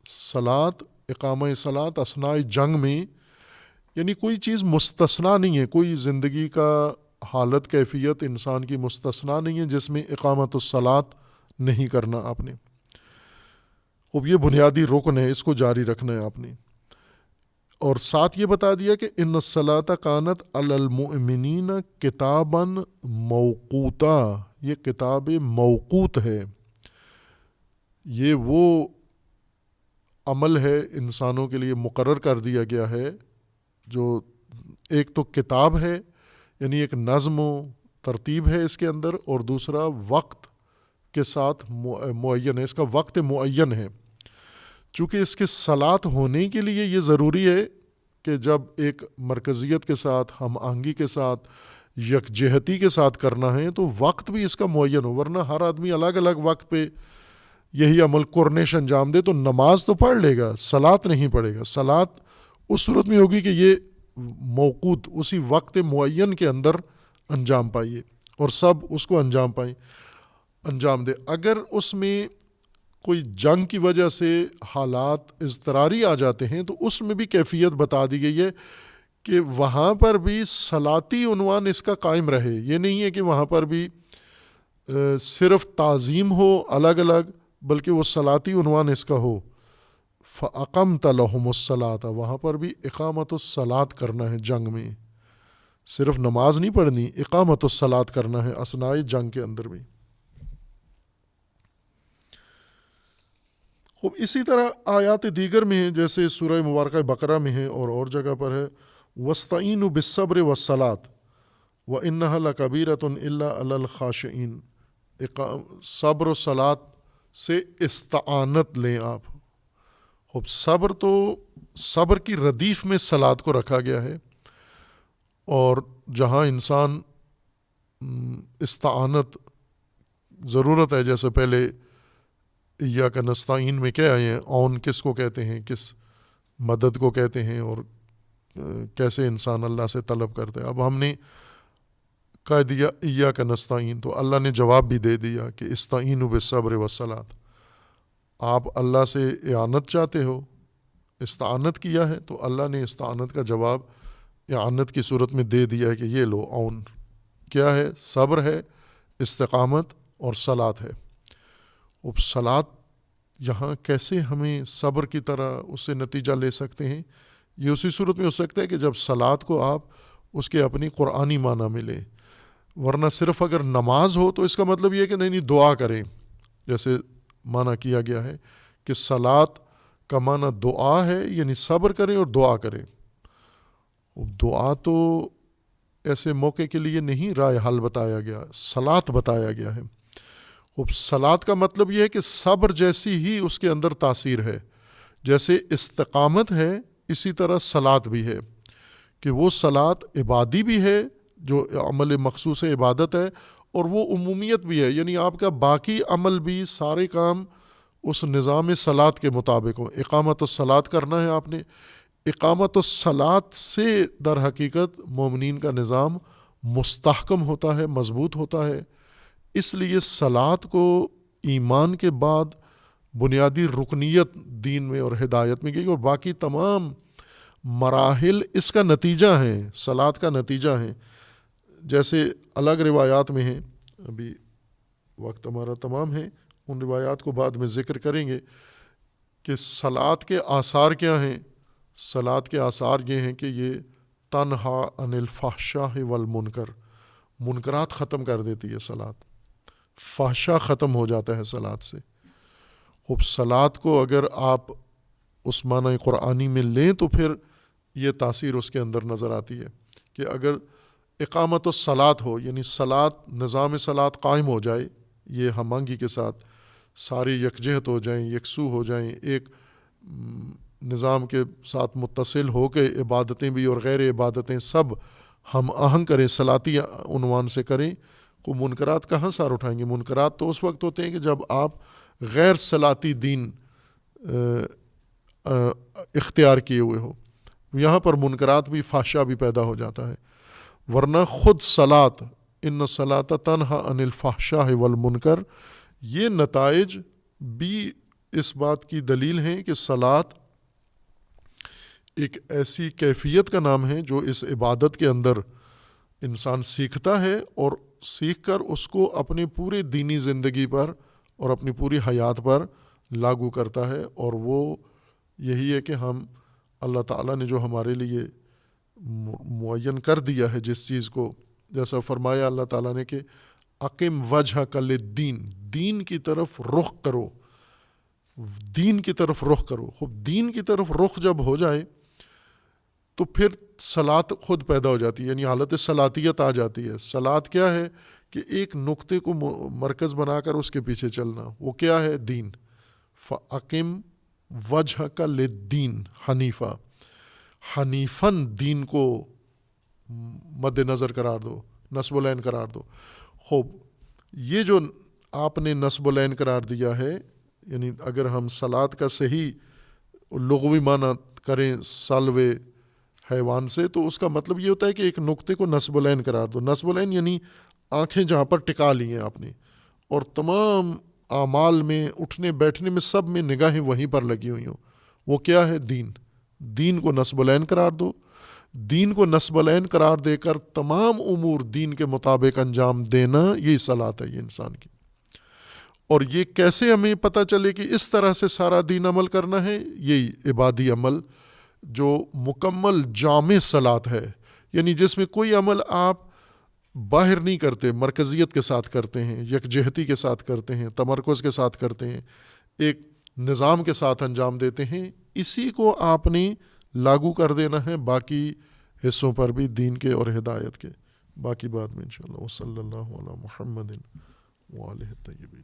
صلاۃ، اقامہ صلاۃ اثناء جنگ میں، یعنی کوئی چیز مستثنا نہیں ہے، کوئی زندگی کا حالت کیفیت انسان کی مستثنا نہیں ہے جس میں اقامت الصلاۃ نہیں کرنا آپ نے۔ خوب یہ بنیادی رکن ہے، اس کو جاری رکھنا ہے آپ نے۔ اور ساتھ یہ بتا دیا کہ ان الصلاۃ کانت علی المؤمنین کتابا موقوتا، یہ کتاب موقوت ہے، یہ وہ عمل ہے انسانوں کے لیے مقرر کر دیا گیا ہے جو ایک تو کتاب ہے، یعنی ایک نظم و ترتیب ہے اس کے اندر، اور دوسرا وقت کے ساتھ معین ہے، اس کا وقت معین ہے۔ چونکہ اس کے صلاۃ ہونے کے لیے یہ ضروری ہے کہ جب ایک مرکزیت کے ساتھ، ہم آہنگی کے ساتھ، یکجہتی کے ساتھ کرنا ہے تو وقت بھی اس کا معین ہو، ورنہ ہر آدمی الگ الگ وقت پہ یہی عمل قرنش انجام دے تو نماز تو پڑھ لے گا، صلاۃ نہیں پڑھے گا۔ صلاۃ اس صورت میں ہوگی کہ یہ موقوت اسی وقت معین کے اندر انجام پائیے اور سب اس کو انجام دے۔ اگر اس میں کوئی جنگ کی وجہ سے حالات اضطراری آ جاتے ہیں تو اس میں بھی کیفیت بتا دی گئی ہے کہ وہاں پر بھی صلاتی عنوان اس کا قائم رہے، یہ نہیں ہے کہ وہاں پر بھی صرف تعظیم ہو الگ الگ، بلکہ وہ صلاتی عنوان اس کا ہو۔ فَأَقَمْتَ لَهُمُ الصَّلَاةَ، وہاں پر بھی اقامت الصلاۃ کرنا ہے جنگ میں، صرف نماز نہیں پڑھنی، اقامت الصلاۃ کرنا ہے اثناء جنگ کے اندر بھی۔ خوب اسی طرح آیات دیگر میں ہے، جیسے سورہ مبارکہ بقرہ میں ہے اور جگہ پر ہے وَاسْتَعِینُوا بِالصَّبْرِ وَالصَّلَاةِ وَإِنَّهَا لَكَبِیرَةٌ إِلَّا عَلَى الْخَاشِعِینَ۔ صبر و صلاۃ سے استعانت لیں آپ۔ خوب صبر تو صبر کی ردیف میں صلاۃ کو رکھا گیا ہے، اور جہاں انسان استعانت ضرورت ہے، جیسے پہلے ایاک نستعین میں کیا آئے ہیں، اون کس کو کہتے ہیں، کس مدد کو کہتے ہیں، اور کیسے انسان اللہ سے طلب کرتا ہے۔ اب ہم نے کہہ دیا ایاک نستعین تو اللہ نے جواب بھی دے دیا کہ استعینوا بالصبر والصلاۃ، آپ اللہ سے اعانت چاہتے ہو، استعانت کیا ہے تو اللہ نے استعانت کا جواب اعانت کی صورت میں دے دیا ہے کہ یہ لو اون کیا ہے، صبر ہے، استقامت اور صلاۃ ہے۔ اب صلاۃ یہاں کیسے ہمیں صبر کی طرح اس سے نتیجہ لے سکتے ہیں؟ یہ اسی صورت میں ہو سکتا ہے کہ جب صلاۃ کو آپ اس کے اپنی قرآنی معنی میں لیں، ورنہ صرف اگر نماز ہو تو اس کا مطلب یہ ہے کہ نہیں دعا کریں، جیسے معنی کیا گیا ہے کہ صلاۃ کا معنی دعا ہے، یعنی صبر کریں اور دعا کریں۔ دعا تو ایسے موقع کے لیے نہیں رائے حل بتایا گیا، صلاۃ بتایا گیا ہے۔ صلاۃ کا مطلب یہ ہے کہ صبر جیسی ہی اس کے اندر تاثیر ہے، جیسے استقامت ہے اسی طرح صلاۃ بھی ہے، کہ وہ صلاۃ عبادی بھی ہے جو عمل مخصوص عبادت ہے، اور وہ عمومیت بھی ہے، یعنی آپ کا باقی عمل بھی سارے کام اس نظام صلاۃ کے مطابق ہوں۔ اقامت الصلاۃ کرنا ہے آپ نے، اقامت الصلاۃ سے در حقیقت مومنین کا نظام مستحکم ہوتا ہے، مضبوط ہوتا ہے۔ اس لیے صلاۃ کو ایمان کے بعد بنیادی رکنیت دین میں اور ہدایت میں گئی، اور باقی تمام مراحل اس کا نتیجہ ہیں، صلاۃ کا نتیجہ ہیں. جیسے الگ روایات میں ہیں، ابھی وقت ہمارا تمام ہے، ان روایات کو بعد میں ذکر کریں گے کہ صلاۃ کے آثار کیا ہیں. صلاۃ کے آثار یہ ہیں کہ یہ تنہا عن الفحشاء والمنکر، منکرات ختم کر دیتی ہے صلاۃ، فحشا ختم ہو جاتا ہے صلاۃ سے. خوب صلاۃ کو اگر آپ اس معنی قرآنی میں لیں تو پھر یہ تاثیر اس کے اندر نظر آتی ہے کہ اگر اقامت الصلاۃ ہو، یعنی صلاۃ، نظام صلاۃ قائم ہو جائے، یہ ہم آہنگی کے ساتھ سارے یکجہت ہو جائیں، یکسو ہو جائیں، ایک نظام کے ساتھ متصل ہو کے عبادتیں بھی اور غیر عبادتیں سب ہم آہنگ کریں، صلاتی عنوان سے کریں، کو منکرات کہاں سار اٹھائیں گے؟ منکرات تو اس وقت ہوتے ہیں کہ جب آپ غیر صلاتی دین اختیار کیے ہوئے ہو. یہاں پر منکرات بھی، فحشا بھی پیدا ہو جاتا ہے. ورنہ خود صلاۃ، ان الصلاۃ تنہا عن الفحشاء والمنکر، یہ نتائج بھی اس بات کی دلیل ہیں کہ صلاۃ ایک ایسی کیفیت کا نام ہے جو اس عبادت کے اندر انسان سیکھتا ہے اور سیکھ کر اس کو اپنے پورے دینی زندگی پر اور اپنی پوری حیات پر لاگو کرتا ہے. اور وہ یہی ہے کہ ہم اللہ تعالیٰ نے جو ہمارے لیے معین کر دیا ہے جس چیز کو، جیسا فرمایا اللہ تعالیٰ نے کہ اقم وجہک للدین، دین کی طرف رخ کرو، دین کی طرف رخ کرو. خوب دین کی طرف رخ جب ہو جائے تو پھر صلاۃ خود پیدا ہو جاتی ہے، یعنی حالت صلاتیت آ جاتی ہے. صلاۃ کیا ہے کہ ایک نقطے کو مرکز بنا کر اس کے پیچھے چلنا، وہ کیا ہے؟ دین. فَأَقِمْ وَجْهَكَ لِلدِّينِ حنیفہ، حنیفاً دین کو مد نظر قرار دو، نصب العین قرار دو. خوب یہ جو آپ نے نصب العین قرار دیا ہے، یعنی اگر ہم صلاۃ کا صحیح لغوی معنی کریں سلوے حیوان سے، تو اس کا مطلب یہ ہوتا ہے کہ ایک نقطے کو نصب العین قرار دو. نصب العین یعنی آنکھیں جہاں پر ٹکا لی ہیں آپ نے، اور تمام اعمال میں، اٹھنے بیٹھنے میں، سب میں نگاہیں وہیں پر لگی ہوئی ہوں. وہ کیا ہے؟ دین. دین کو نصب العین قرار دو. دین کو نصب العین قرار دے کر تمام امور دین کے مطابق انجام دینا، یہی صلاۃ ہے یہ انسان کی. اور یہ کیسے ہمیں پتہ چلے کہ اس طرح سے سارا دین عمل کرنا ہے؟ یہی عبادی عمل جو مکمل جامع صلاۃ ہے، یعنی جس میں کوئی عمل آپ باہر نہیں کرتے، مرکزیت کے ساتھ کرتے ہیں، یکجہتی کے ساتھ کرتے ہیں، تمرکز کے ساتھ کرتے ہیں، ایک نظام کے ساتھ انجام دیتے ہیں. اسی کو آپ نے لاگو کر دینا ہے باقی حصوں پر بھی دین کے اور ہدایت کے. باقی بعد میں انشاءاللہ. وصلی اللہ علی محمد وآلہ الطیبین.